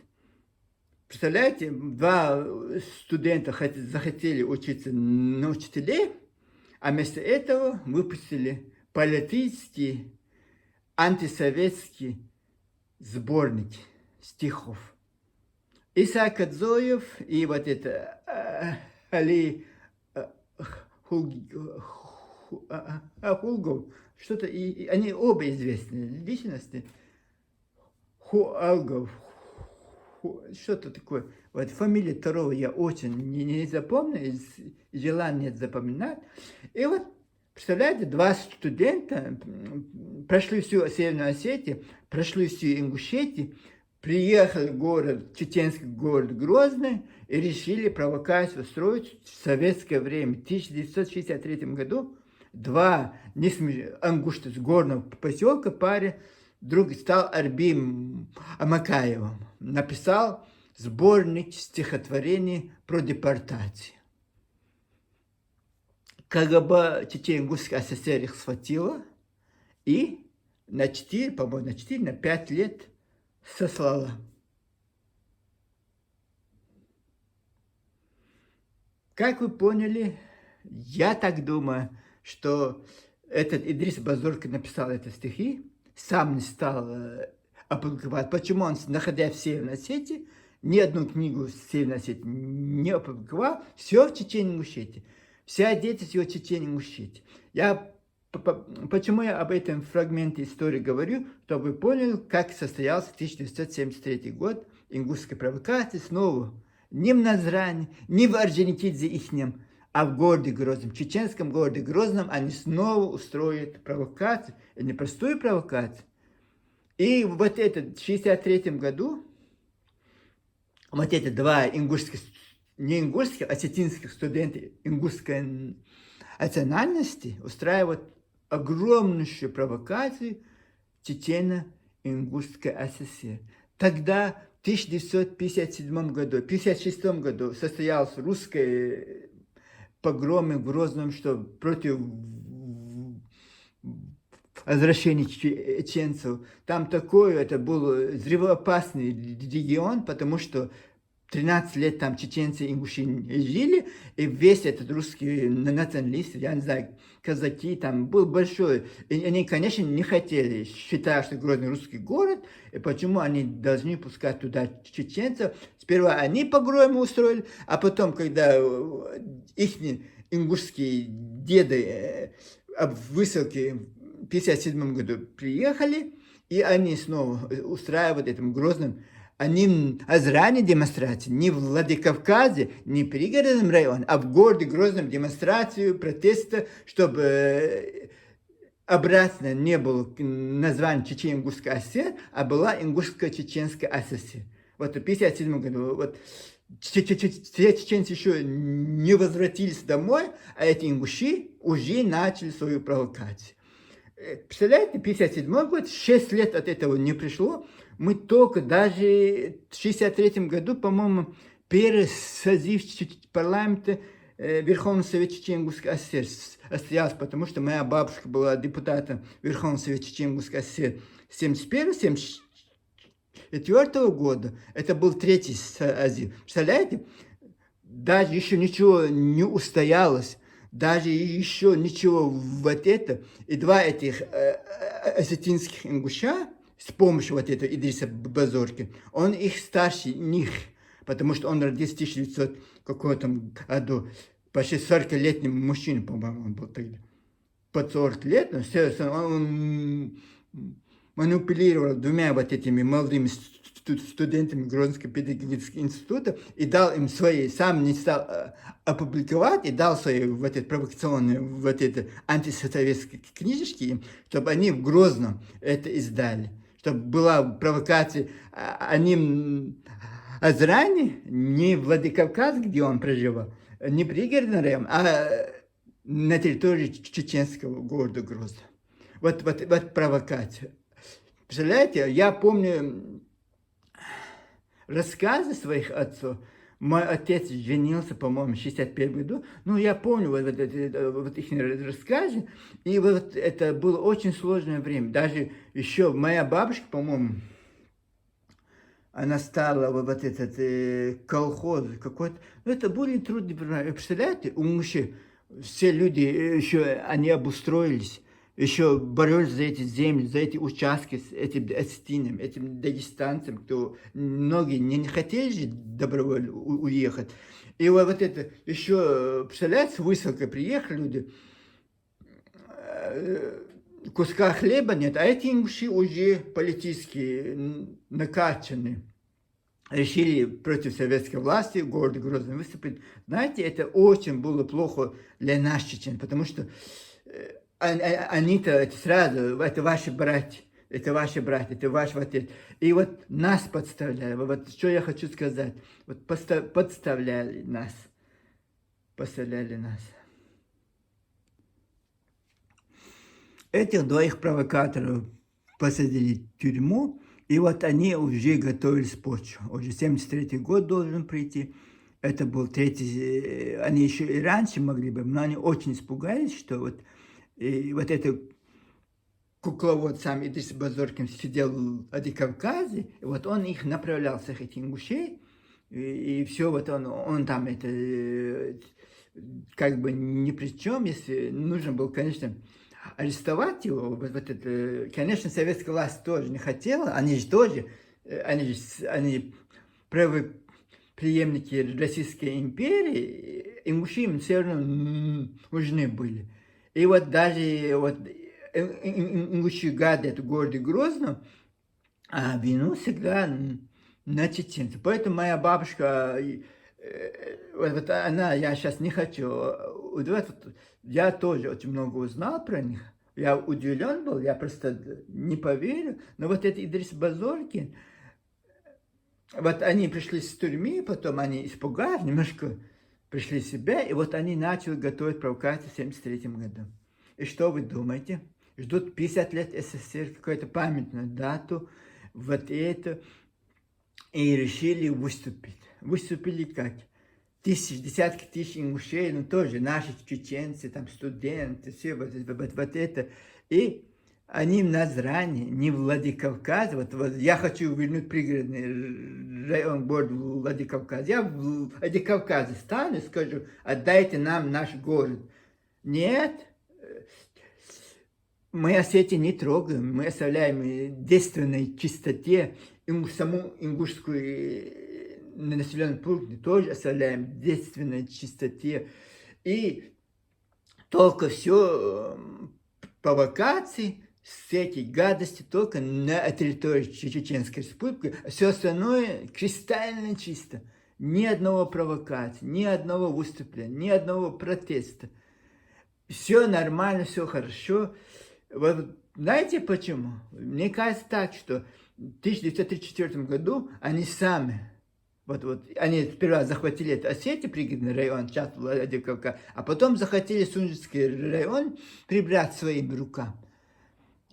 Представляете, два студента захотели учиться на учителей, а вместо этого выпустили политический, антисоветский сборник стихов. Исаак Адзоев и вот это Али Хулгов, что-то, и они оба известные личности. Хуалгов, что-то такое. Вот фамилию второго я очень не запомню, желания нет запоминать. И вот, представляете, два студента прошли всю Северную Осетию, прошли всю Ингушетию, приехали в город, чеченский город Грозный, и решили провокацию устроить в советское время. В 1963 году два ангушта с горного поселка паре, друг стал Арбим Амакаевым, написал сборник стихотворений про депортацию. КГБ Чечено-Ингушской ССР их схватила и на 4, по-моему, на 5 лет сослала. Как вы поняли, я так думаю, что этот Идрис Базорка написал эти стихи, сам не стал опубликовать. Почему он, находясь в Северной Осетии, ни одну книгу в Северной Осетии не опубликовал, все в Чечне Ингушетии. Вся деятельность его в Чечне Ингушетии. Почему я об этом фрагменте истории говорю, чтобы вы поняли, как состоялся 1973 год ингушской провокации снова. Не в Назране, не в Орджоникидзе ихнем, а в городе Грозном, в чеченском городе Грозном они снова устроят провокацию, и непростую провокацию. И вот это в 1963 году, вот эти два ингушских, не ингушских, а осетинских студента ингушской национальности устраивают огромнейшую провокацию в Чечено-Ингушской ССР. Тогда в 1957 году, 1956 году состоялся русский погром в Грозном, что против возвращения чеченцев. Там такой, это был взрывоопасный регион, потому что 13 лет там чеченцы и ингуши жили, и весь этот русский националист, я не знаю, казаки, там был большой. И они, конечно, не хотели, считая, что Грозный русский город, и почему они должны пускать туда чеченцев. Сперва они погромы устроили, а потом, когда их ингушские деды в высылке в 1957 году приехали, и они снова устраивают этим Грозным. Они озране демонстрации не в Владикавказе, не в пригородном районе, а в городе Грозном демонстрацию протеста, чтобы обратно не было название Чечено-Ингушская ССР, а была Ингушско-Чеченская ССР. Вот в 1957 году вот, чеченцы еще не возвратились домой, а эти ингуши уже начали свою провокацию. Представляете, 1957 год, 6 лет от этого не пришло. Мы только даже в 1963 году, по-моему, первый созыв парламента Верховного Совета Чечено-Ингушской ССР состоялся, потому что моя бабушка была депутатом Верховного Совета Чечено-Ингушской ССР 1971-1974 года. Это был третий созыв. Представляете, даже еще ничего не устоялось. Даже еще ничего вот это. И два этих осетинских ингуша с помощью вот этого Идриса Базорки, он их старше них, потому что он родился в 1900 каком-то году. Почти 40-летний мужчина, по-моему, он был тогда. Под 40 лет, но он манипулировал двумя вот этими молодыми студентами Грозного педагогического института и дал им свои, сам не стал опубликовать, и дал свои вот эти провокационные, вот эти антисоветские книжечки им, чтобы они в Грозном это издали. Чтобы была провокация, они озране, не в Владикавказе, где он проживал, не пригородный район, а на территории чеченского города Грозно. Вот провокация. Представляете, я помню рассказы своих отцов. Мой отец женился, по-моему, в 1961 году. Ну, я помню вот их рассказы. И вот это было очень сложное время. Даже еще моя бабушка, по-моему, она стала вот этот колхоз какой-то. Ну, это были трудные времена. Представляете, у мужчин все люди еще, они обустроились. Еще боролись за эти земли, за эти участки с этим осетинам, этим дагестанцам, кто многие не хотели жить добровольно, уехать. И вот это еще, представляете, с высылкой приехали люди, куска хлеба нет, а эти ингуши уже политически накачаны. Решили против советской власти в городе Грозном выступить. Знаете, это очень было плохо для нас, чечен, потому что они-то это сразу, это ваши братья, это ваш отец. И вот нас подставляли, вот что я хочу сказать, вот подставляли нас. Этих двоих провокаторов посадили в тюрьму, и вот они уже готовились почву. Уже 73-й год должен прийти. Это был третий, они еще и раньше могли бы, но они очень испугались, что вот это кукловод сам Идрис Базоркин сидел в Владикавказе, и вот он их направлял, всех этих ингушей, и все, вот он там это как бы ни при чем, если нужно было, конечно, арестовать его, вот это, конечно, советская власть тоже не хотела, они же тоже, они правые преемники Российской империи, и мужчины все равно нужны были. И вот даже вот ингуши гады, это городе Грозно, а вину всегда на чеченцев. Поэтому моя бабушка, вот она, я сейчас не хочу удивляться, я тоже очень много узнал про них. Я удивлен был, я просто не поверил. Но вот это Идрис Базоркин, вот они пришли с тюрьмы, потом они испугались, немножко пришли в себя, и вот они начали готовить провокацию в 1973 году. И что вы думаете? Ждут 50 лет СССР, какую-то памятную дату, вот это, и решили выступить. Выступили как? Десятки тысяч ингушей, ну тоже наши чеченцы, там студенты, все вот это. И они в Назране, не в Владикавказе. Вот я хочу вернуть пригородный район, город Владикавказ. Я в Владикавказе стану и скажу, отдайте нам наш город. Нет, мы Осетию не трогаем, мы оставляем в действенной чистоте, саму ингушскую населенный пункт тоже оставляем в действенной чистоте. И только все провокации, с этой гадости только на территории Чеченской Республики, а все остальное кристально чисто. Ни одного провокации, ни одного выступления, ни одного протеста. Все нормально, все хорошо. Вот знаете почему? Мне кажется так, что в 1934 году они сами, вот они сперва захватили это Осетию, пригородный район, часть Владикавказа, а потом захватили Сунжский район прибрать своим рукам.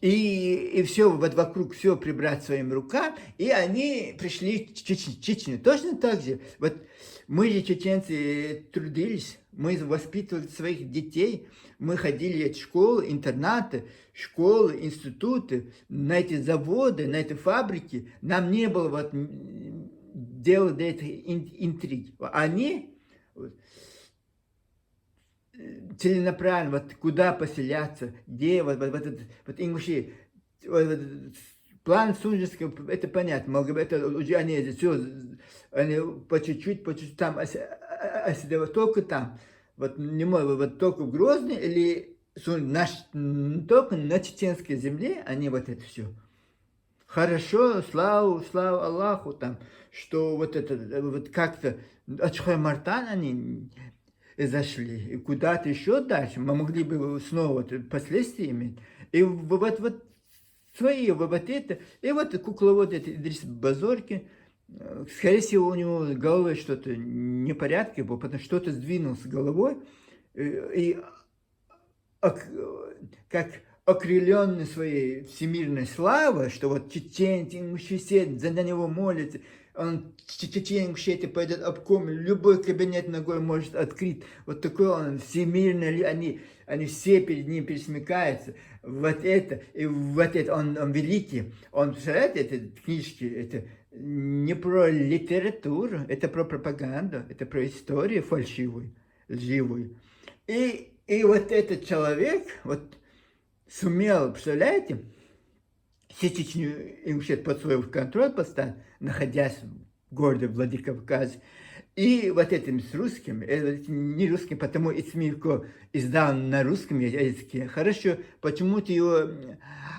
И все, вот вокруг все прибрать своим рукам, и они пришли в Чечню. Точно так же. Вот мы же, чеченцы, трудились, мы воспитывали своих детей, мы ходили в школы, интернаты, школы, институты, на эти заводы, на эти фабрики. Нам не было вот дела до этой интриги. Они целенаправленно, вот куда поселяться, где, вот ингуши, план Сунжского, это понятно, это уже они все, они по чуть-чуть там оседают, только там, вот не могут, вот только в Грозный или только на чеченской земле, они вот это все. Хорошо, слава Аллаху, там, что вот это, вот как-то от Чхаймартана они зашли, и куда-то еще дальше, мы могли бы снова последствия иметь. И вот свои, вот это, и вот кукловод это Идрис Базоркин, скорее всего, у него с головой что-то непорядки было, потому что что-то сдвинулось головой, и как окрыленный своей всемирной славой, что вот чеченцы, все за него молятся, он чеченцы пойдет обком, любой кабинет ногой может открыть. Вот такой он всемирный, они все перед ним пересмыкаются. Вот это, и вот это, он великий. Он, представляете, это книжки, это не про литературу, это про пропаганду, это про историю фальшивую, лживую. И вот этот человек, вот сумел, представляете, все Чечню Ингушетию под свой контроль поставить, находясь в городе Владикавказе. И вот этим с русским, не русским, потому и Смирко издал на русском языке. Хорошо, почему-то его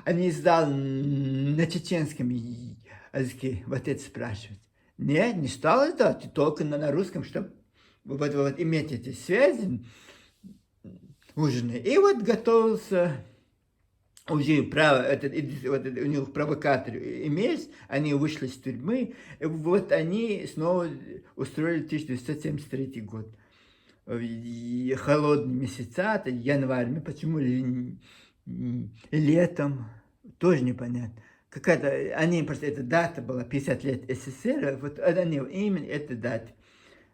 не издал на чеченском языке, вот это спрашивать. Нет, не стал издать, только на русском, чтобы вот иметь эти связи нужные. И вот готовился уже право, у них провокатор имеется, они вышли из тюрьмы, и вот они снова устроили 1973 год. Холодные месяца, это январь, почему летом, тоже непонятно. Какая-то, они просто, эта дата была, 50 лет СССР, вот они именно эта дата.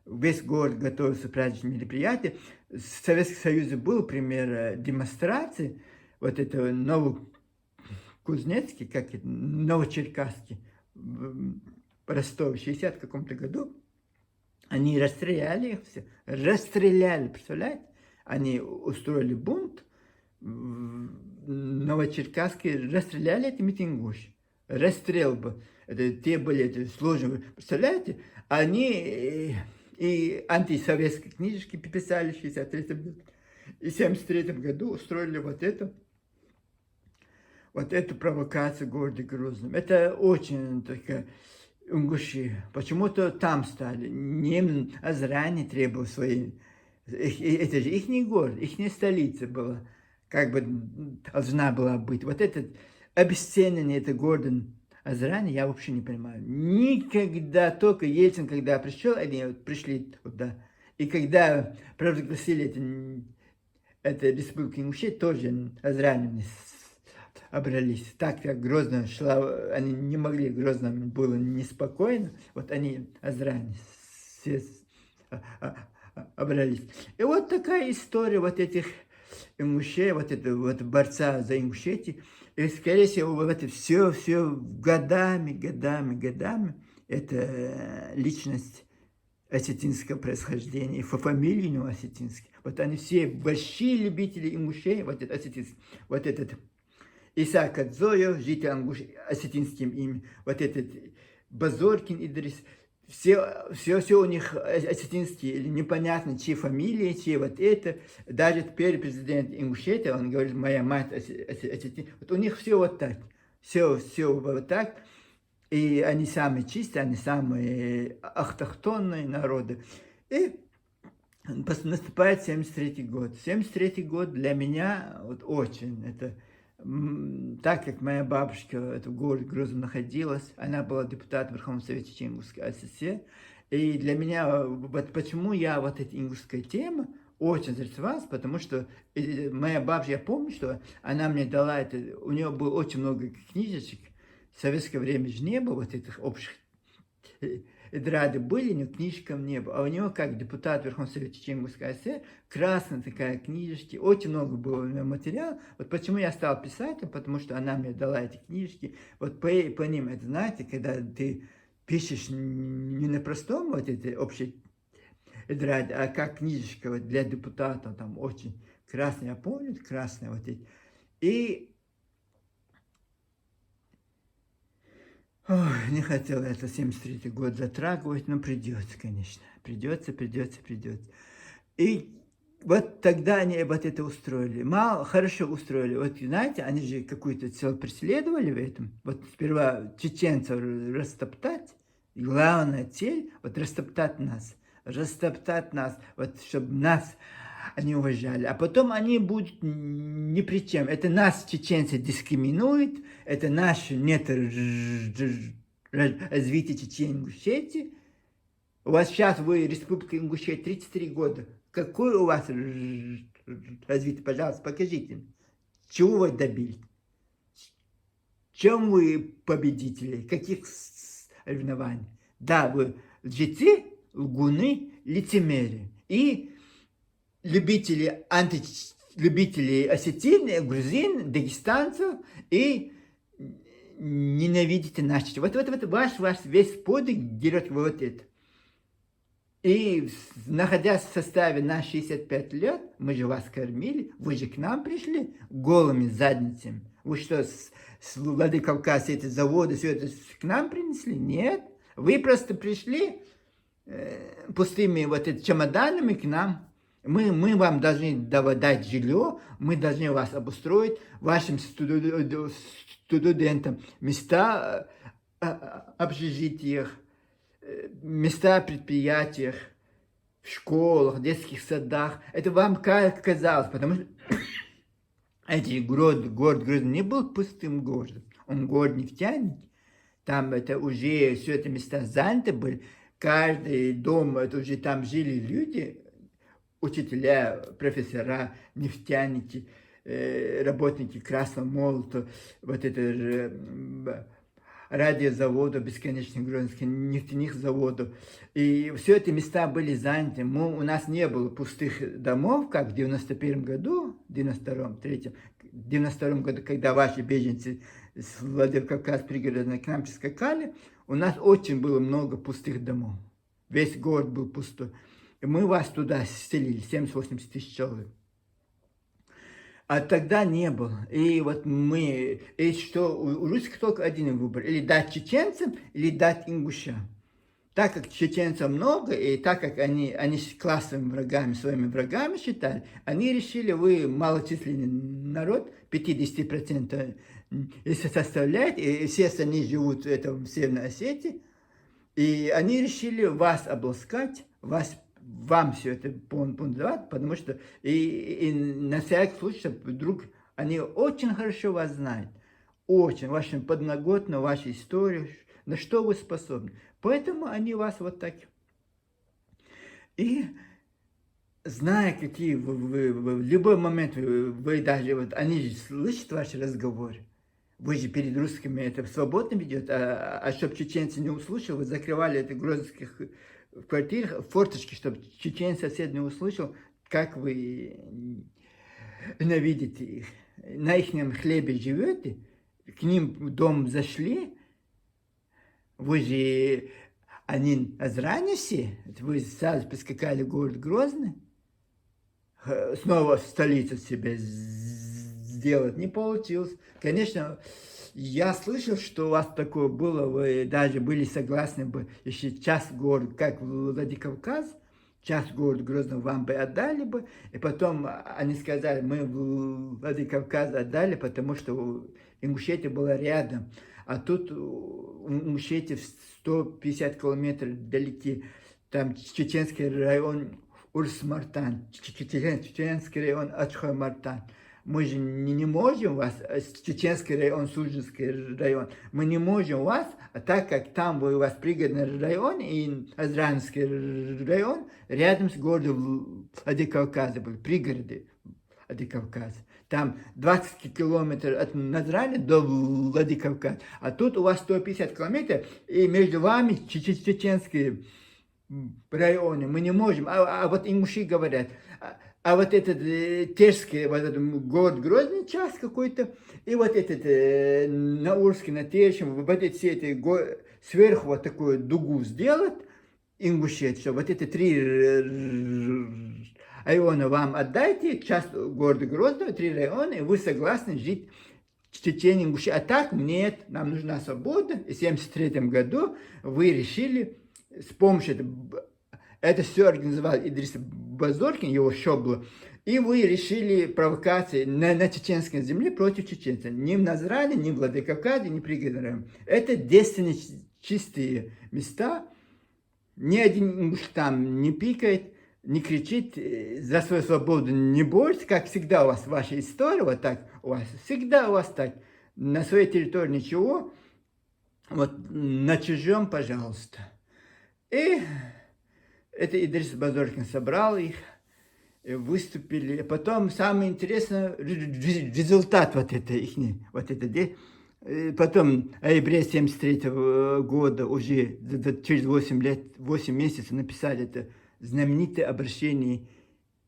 Весь город готовился к праздничным мероприятиям. В Советском Союзе был пример демонстрации, вот это Новокузнецкий, как это, Новочеркасский, в Ростове, в 60 каком-то году. Они расстреляли их все, представляете? Они устроили бунт, в Новочеркасске расстреляли эти митингующие. Расстрел был. Это те были эти сложные. Представляете? Они и антисоветские книжки писали в 63-м году. И в 73-м году устроили вот эту провокацию в городе Грозном. Это очень такая ингуши. Почему-то там стали. Не Азрани требовал свои. Это же их город, их столица была. Как бы должна была быть. Вот это обесценивание этого города Азрани я вообще не понимаю. Никогда, только Ельцин, когда пришел, они вот пришли туда. И когда провозгласили это республика Ингушетия, тоже азряне обрались. Так как Грозно шла, они не могли, Грозно было неспокойно, вот они, азряне, все обрались. И вот такая история вот этих ингушей, вот этого вот борца за Ингушетию. И, скорее всего, вот это все годами, это личность осетинского происхождения, и по фамилии у него осетинский. Вот они все большие любители ингушей, вот этот осетинский, вот этот Исаак Адзоев, житель осетинским именем, вот этот Базоркин Идрис, все у них осетинские, или непонятно, чьи фамилии, чьи вот это. Даже теперь президент Ингушетии, он говорит, моя мать осетин. Вот у них все вот так, все вот так. И они самые чистые, они самые автохтонные народы. И наступает 73-й год. 73-й год для меня вот очень, это так как моя бабушка в городе Грозном находилась, она была депутатом Верховного Совета Ингушской ССР, и для меня, вот почему я вот эта ингушская тема очень заинтересовалась, потому что моя бабушка, я помню, что она мне дала это, у нее было очень много книжечек, в советское время же не было вот этих общих драды были, но книжкам не было. А у него, как депутат Верховного Совета Ингушской ССР, красная такая книжечки, очень много было материала. Вот почему я стал писателем, потому что она мне дала эти книжки. Вот по ним, это знаете, когда ты пишешь не на простом вот этой общей драде, а как книжечка вот для депутатов, там очень красная, я помню, красная вот эти. И ой, не хотел это 73-й год затрагивать, но придется, конечно. Придется. И вот тогда они вот это устроили. Хорошо устроили. Вот знаете, они же какую-то цель преследовали в этом. Вот сперва чеченцев растоптать. И главная цель, вот растоптать нас. Вот чтобы нас они уважали. А потом они будут ни при чем. Это нас, чеченцы, дискриминуют. Это наше нет развития Чечни Ингушетии. У вас сейчас вы Республика Ингушетия 33 года. Какое у вас развитие? Пожалуйста, покажите. Чего вы добились? Чем вы победители? Каких соревнований? Да, вы лжецы, лгуны, лицемеры. И любители осетин, грузин, дагестанцев и ненавидите наши. Вот ваш весь подвиг дерет вот это. И находясь в составе на 65 лет, мы же вас кормили, вы же к нам пришли голыми задницами. Вы что, с Владикавказа эти заводы, все это к нам принесли? Нет. Вы просто пришли пустыми вот этими чемоданами к нам. Мы вам должны дать жилье, мы должны вас обустроить, вашим студентам места общежитиях, места в предприятиях, в школах, в детских садах. Это вам как казалось, потому что город Грозный не был пустым городом, он город нефтяник. Там это уже все это места заняты были, каждый дом, это уже там жили люди, учителя, профессора, нефтяники, работники Красного Молота, вот это же радиозаводов, бесконечных грозных нефтяных заводов. И все эти места были заняты. У нас не было пустых домов, как в 91 году, 92 году, когда ваши беженцы с Владикавказа пригорода к нам прискакали, у нас очень было много пустых домов. Весь город был пустой. И мы вас туда селили, 70-80 тысяч человек. А тогда не было. И вот мы, и что, у русских только один выбор: или дать чеченцам, или дать ингушам. Так как чеченцев много, и так как они классовыми врагами, своими врагами считали, они решили: вы малочисленный народ, 50% если составляет, и все остальные живут в Северной Осетии, и они решили вас обласкать, вам все это давать, потому что и на всякий случай, чтобы вдруг они очень хорошо вас знают, очень вашу подноготную, вашу историю, на что вы способны. Поэтому они вас вот так. И зная, какие вы в любой момент вы даже, вот они же слышат ваши разговоры. Вы же перед русскими это свободно ведет, чтобы чеченцы не услышали, вы закрывали это в грозненских квартирах, форточки, чтобы чеченец сосед не услышал, как вы ненавидите их. На их хлебе живете, к ним в дом зашли, вы же, они азране все, вы сразу прискакали в город Грозный, снова столицу себе сделать не получилось. Конечно, я слышал, что у вас такое было, вы даже были согласны бы, если часть города, как Владикавказ, часть города Грозного вам бы отдали бы, и потом они сказали: мы Владикавказ отдали, потому что Ингушетия была рядом, а тут Ингушетия в 150 километров далеки, там чеченский район Урс-Мартан, чеченский район Ачхой-Мартан. Мы же не можем вас, чеченский район, Суджинский район, мы не можем вас, а так как там у вас пригородный район и Азранский район, рядом с городом Владикавказа были, пригороды Владикавказа. Там 20 километров от Назрани до Владикавказа, а тут у вас 150 километров, и между вами чеченские районы, мы не можем, а вот ингуши говорят, а вот этот Тежский, вот этот город Грозный час какой-то, и вот этот Наурский, на Тежском, вот эти все эти сверху вот такую дугу сделать, Ингушетия, что вот эти 3 района вам отдайте, часть города Грозного, 3 района, и вы согласны жить в течение Ингушетии. А так нет, нам нужна свобода, и в 1973 году вы решили с помощью это все организовал Идрис Базоркин, его шобла, и вы решили провокации на чеченской земле против чеченцев. Ни в Назране, ни в Владикавказе, ни в пригородном. Это девственно чистые места. Ни один ингуш там не пикает, не кричит, за свою свободу не борется. Как всегда у вас ваша история, вот так у вас, всегда у вас так. На своей территории ничего, вот на чужом, пожалуйста. И это Идрис Базоркин собрал их, выступили. Потом самое интересное, результат вот это их, вот это. Потом в ноябре 1973 года, уже через 8 лет, 8 месяцев написали это знаменитое обращение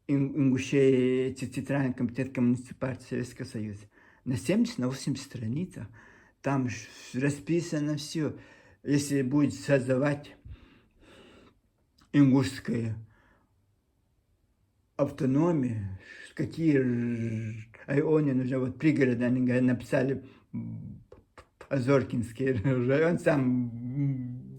ингушей Центральный комитет Коммунистической партии Советского Союза. На 78 страницах, там расписано все. Если будет создавать ингушская автономия, какие районы нужны, вот пригороды, они написали Базоркинский район, сам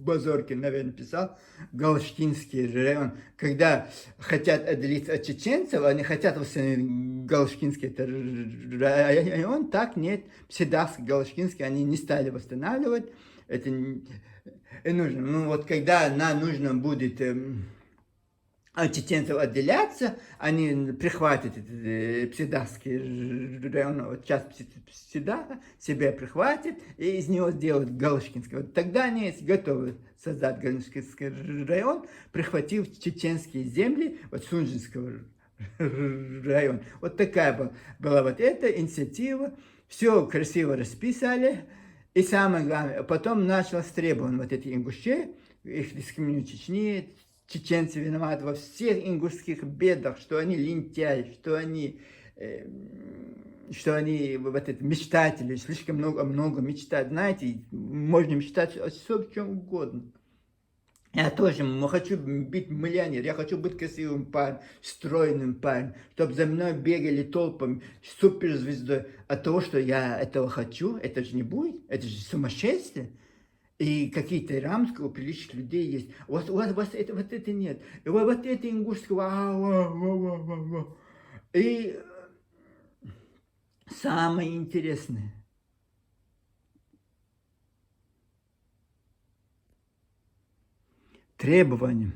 Базоркин, наверное, писал, Галштинский район. Когда хотят отделиться от чеченцев, они хотят восстановить Галштинский район, так нет, Пседавский, Галштинский, они не стали восстанавливать, это и нужно. Ну вот когда нам нужно будет от чеченцев отделяться, они прихватят этот Пседавский район, вот часть Пседаха себе прихватят и из него сделают Галштинский. Вот тогда они готовы создать Галштинский район, прихватив чеченские земли, вот Сунжинского района. Вот такая была вот эта инициатива. Все красиво расписали. И самое главное, потом началось требование вот этих ингушей, их дискриминируют Чечни, чеченцы виноваты во всех ингушских бедах, что они лентяи, что они вот это, мечтатели, слишком много мечтают. Знаете, можно мечтать о чем угодно. Я тоже хочу быть миллионер, я хочу быть красивым парнем, стройным парнем, чтобы за мной бегали толпами, суперзвездой. От того, что я этого хочу, это же не будет, это же сумасшествие. И какие-то рамки у приличных людей есть. У вас вот это нет. И вот это ингушское. И самое интересное. Требование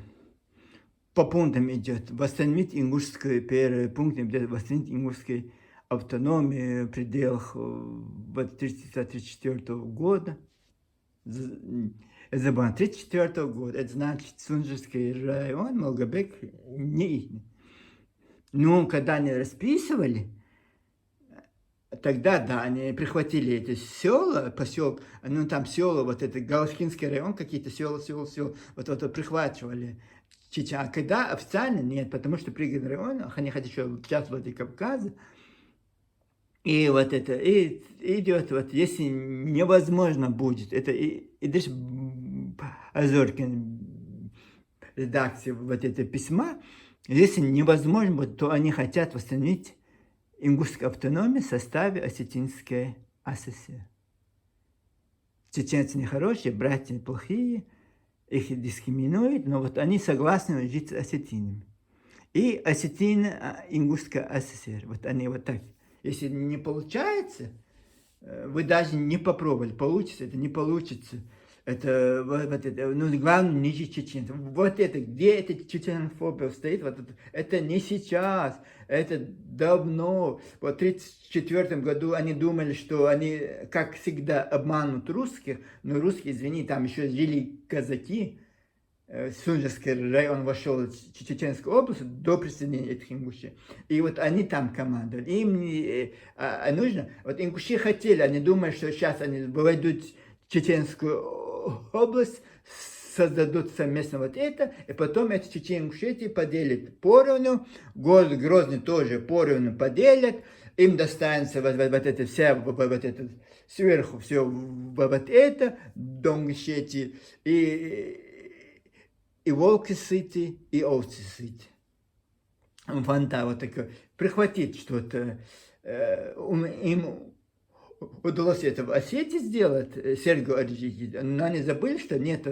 по пунктам идет. Восстановить ингушскую, первый пункт идет восстановить ингушскую автономию в пределах 1934 года. Это было 1934 года. Это значит, Сунжский район, Малгобек, не их. Ну, когда они расписывали, тогда, да, они прихватили эти села, поселок, ну, там села, вот это Галушкинский район, какие-то села, вот прихватывали. А когда официально нет, потому что пригородный район, они хотят еще часть Владикавказа, и вот это, и идет, вот, если невозможно будет, это Идris Азоркин, редакция вот этого письма, если невозможно будет, то они хотят восстановить ингушскую автономию в составе Осетинской АССР. Чеченцы нехорошие, братья плохие, их дискриминируют, но вот они согласны жить с осетинами. И Осетино-Ингушская АССР, вот они вот так. Если не получается, вы даже не попробовали, получится, это не получится. Это, вот это, ну, главное, не чеченцев. Вот это, где эта чеченофобия стоит, вот это не сейчас, это давно. Вот в 1934 году они думали, что они, как всегда, обманут русских, но русские, извини, там еще жили казаки. Сунжский район вошел в Чеченскую область до присоединения этих ингушей. И вот они там командовали. Им не, нужно, вот ингуши хотели, они думают, что сейчас они войдут в Чеченскую область, создадут совместно вот это, и потом эти чечен-ингушетии поделят поровну, город Грозный тоже поровну поделят, им достанется вот это вся, вот это, сверху все вот это, донгшети, и волки сыты, и овцы сыты. Фанта вот такой, прихватить что-то. Им удалось это в Осетии сделать, Сергу Орджоникидзе, но они забыли, что нет,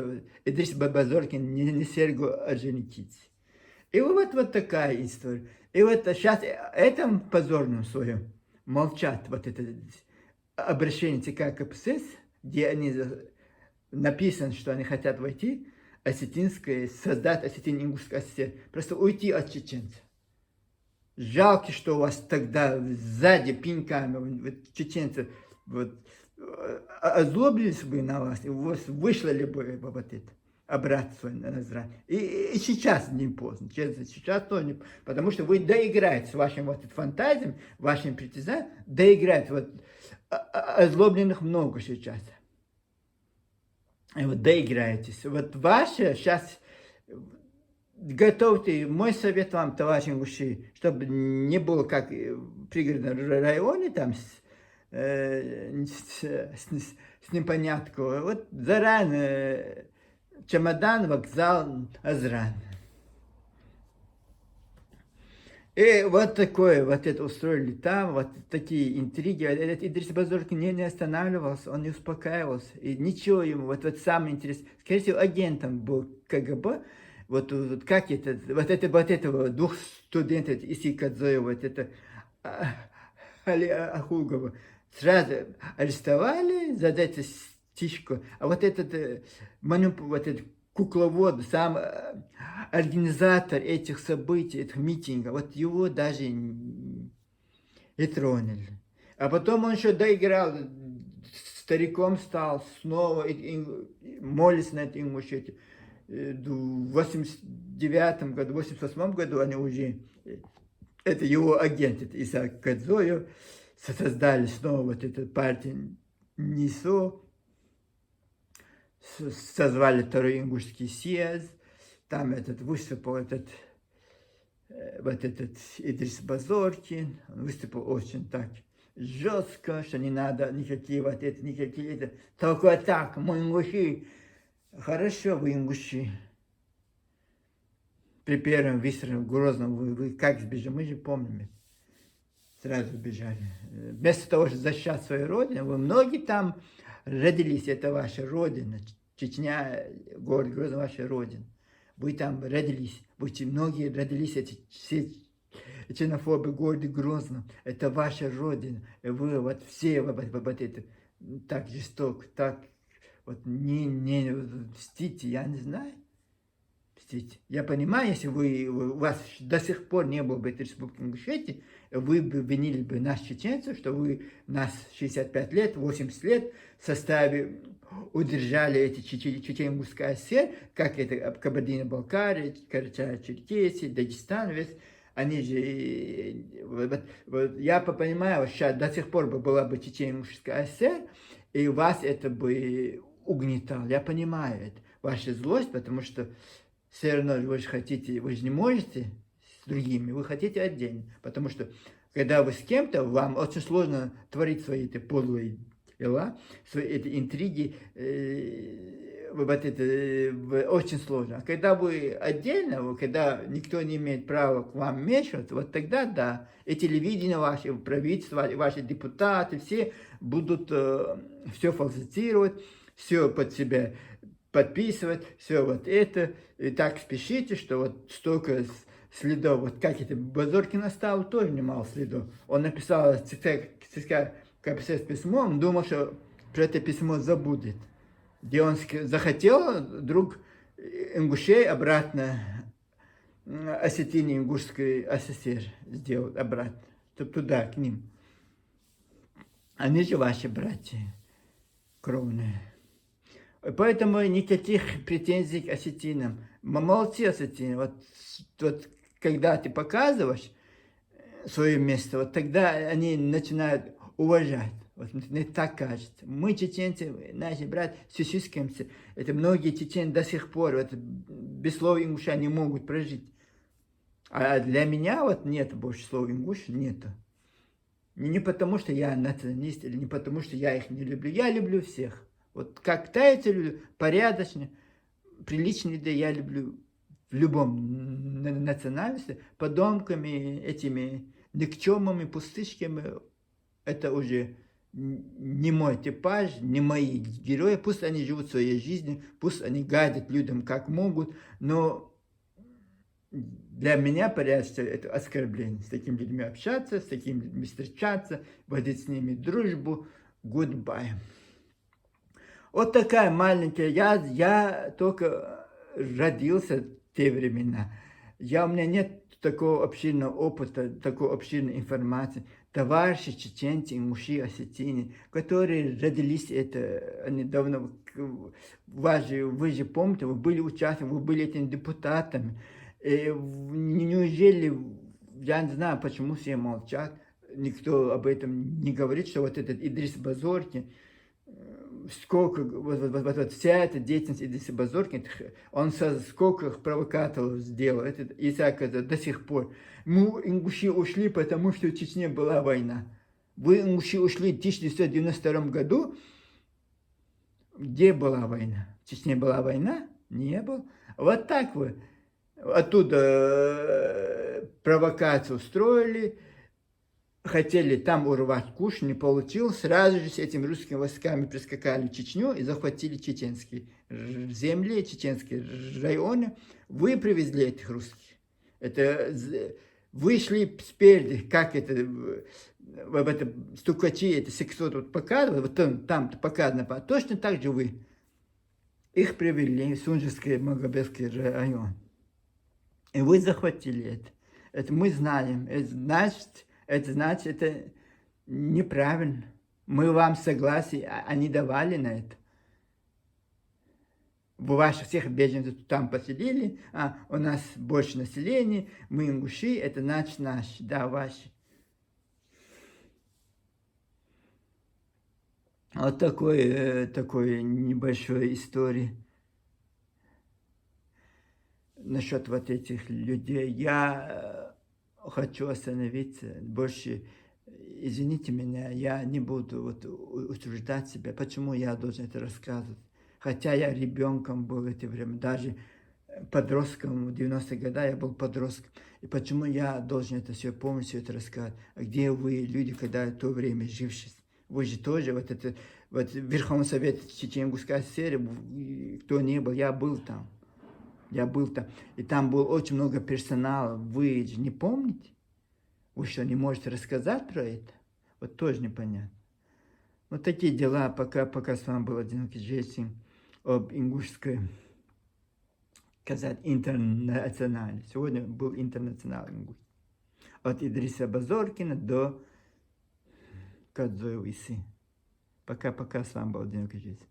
Идрис Бабазоркин не Сергу Орджоникидзе. И вот такая история. И вот сейчас этом позорном своем молчат, вот это обращение ЦК КПСС, где они написано, что они хотят войти, осетинское, создать осетино-ингушское ССР, просто уйти от чеченцев. Жалко, что у вас тогда сзади пинками, вот, чеченцы, вот, озлобились бы на вас, и у вас вышло ли бы вот это, обратно свой назад. И сейчас не поздно, честно, сейчас тоже не поздно, потому что вы доиграете с вашим вот фантазиям, вашим притязанием, доиграете, вот, озлобленных много сейчас. И вот доиграетесь. Вот ваше сейчас готовьте, мой совет вам, товарищи ингуши, чтобы не было как в пригородном районе, там с непонятку. Вот заранее чемодан, вокзал, Азран. И вот такое, вот это устроили там, вот такие интриги. Этот Идрис Базоркин не останавливался, он не успокаивался. И ничего ему, вот самое интересное, скорее всего, агентом был КГБ. Вот как это, вот этого двух студентов из Икадзоя, вот это Али Ахугова, сразу арестовали за эту стишку. А вот этот, вот этот кукловод, сам организатор этих событий, этих митингов, вот его даже и тронули. А потом он еще доиграл, стариком стал, снова молится на этой ингушете. В 89 году, в 88 году они уже, это его агент, это Исаак Кадзоев, создали снова вот эту партию НИСО, созвали второй ингушский съезд, там выступил вот этот Идрис Базоркин, он выступил очень так жестко, что не надо никакие вот это, никакие это, только так, мы ингуши, хорошо вы ингуши, при первом выстреле в Грозном вы как сбежали? Мы же помним, сразу бежали. Вместо того, чтобы защищать свою родину, вы многие там родились, это ваша родина. Чечня, город Грозный, ваша родина. Вы там родились, многие родились, эти все ксенофобы в городе Грозном. Это ваша родина. И вы вот все вот это так жестоко, так вот не мстите, я не знаю. Мстите. Я понимаю, если у вас до сих пор не было бы этой республики Ингушетии, вы бы винили бы нас, чеченцев, что вы нас 65 лет, 80 лет в составе удержали эти Чечено-Ингушская ССР, как это Кабардино-Балкария, Карачаево-Черкесия, Дагестан, весь. Они же, вот, я понимаю, сейчас до сих пор была бы Чечено-Ингушская ССР, и вас это бы угнетало. Я понимаю это, ваша злость, потому что все равно вы же хотите, вы же не можете с другими, вы хотите отдельно. Потому что, когда вы с кем-то, вам очень сложно творить свои эти подлые дела, свои эти интриги, вот это очень сложно. А когда вы отдельно, когда никто не имеет права к вам вмешиваться, вот тогда да, и телевидение ваше, правительство, ваши депутаты, все будут все фальсифицировать, все под себя подписывать, все вот это, и так спешите, что вот столько следов, вот как это, Базоркин оставил тоже немало следов. Он написал ЦСКА КПСС письмо, он думал, что про это письмо забудет, где он захотел друг ингушей обратно Осетине Ингушской ССР сделать обратно, чтобы туда, к ним. Они же ваши братья кровные. Поэтому никаких претензий к осетинам. Молодцы, осетины. Вот когда ты показываешь свое место, вот тогда они начинают уважать. Вот мне так кажется. Мы, чеченцы, наши братья, сюсюскаемся. Это многие чеченцы до сих пор вот, без слова ингуша не могут прожить. А для меня вот нет больше слова ингуш, нету. Не потому, что я националист, или не потому, что я их не люблю. Я люблю всех. Вот как тайцы люблю, порядочно, приличные людей я люблю в любом национальности, подонками, этими никчемами, пустышками, это уже не мой типаж, не мои герои, пусть они живут своей жизнью, пусть они гадят людям как могут, но для меня порядочно это оскорбление, с такими людьми общаться, с такими людьми встречаться, водить с ними дружбу, goodbye. Вот такая маленькая, я только родился в те времена. У меня нет такого обширного опыта, такой обширной информации. Товарищи чеченцы, ингуши, осетины, которые родились, это они давно, вы же помните, вы были участниками, вы были этими депутатами. И неужели, я не знаю, почему все молчат, никто об этом не говорит, что вот этот Идрис Базоркин, сколько, вот вся эта деятельность Идриса Базоркина, он сколько провокаторов сделал, это Исаак до сих пор. Мы, ингуши, ушли, потому что в Чечне была война. Вы, ингуши, ушли в 1992 году, где была война? В Чечне была война? Не было. Вот так вы оттуда провокацию устроили, хотели там урвать куш, не получилось, сразу же с этими русскими войсками прискакали в Чечню и захватили чеченские земли, чеченские районы. Вы привезли этих русских. Это вышли спереди, как это стукачи, это сексот вот показывают, вот там-то показано, точно так же вы. Их привели в Сунжский, Магобецкий район. И вы захватили это. Это мы знаем. Это значит, это неправильно. Мы вам согласие, они давали на это. Вы ваших всех беженцев там поселили, у нас больше населения, мы ингуши, это значит наши, да, ваши. Вот такой небольшой истории насчет вот этих людей. Я хочу остановиться, больше, извините меня, я не буду вот утверждать себя, почему я должен это рассказывать. Хотя я ребенком был в это время, даже подростком в 90-е годы, я был подростком. И почему я должен это все помнить, все это рассказать? А где вы, люди, когда в то время жившие? Вы же тоже, вот это, вот в Верховном Совете Чечено-Ингушской ССР, кто не был, я был там. Я был там. И там было очень много персонала. Вы же не помните? Вы что, не можете рассказать про это? Вот тоже непонятно. Вот такие дела, пока с вами был «Одинокий Джесси» об ингушской, сказать, интернационале. Сегодня был интернационал ингуш. От Идриса Базоркина до Кадзоевой Исы. Пока с вами был «Одинокий Джесси».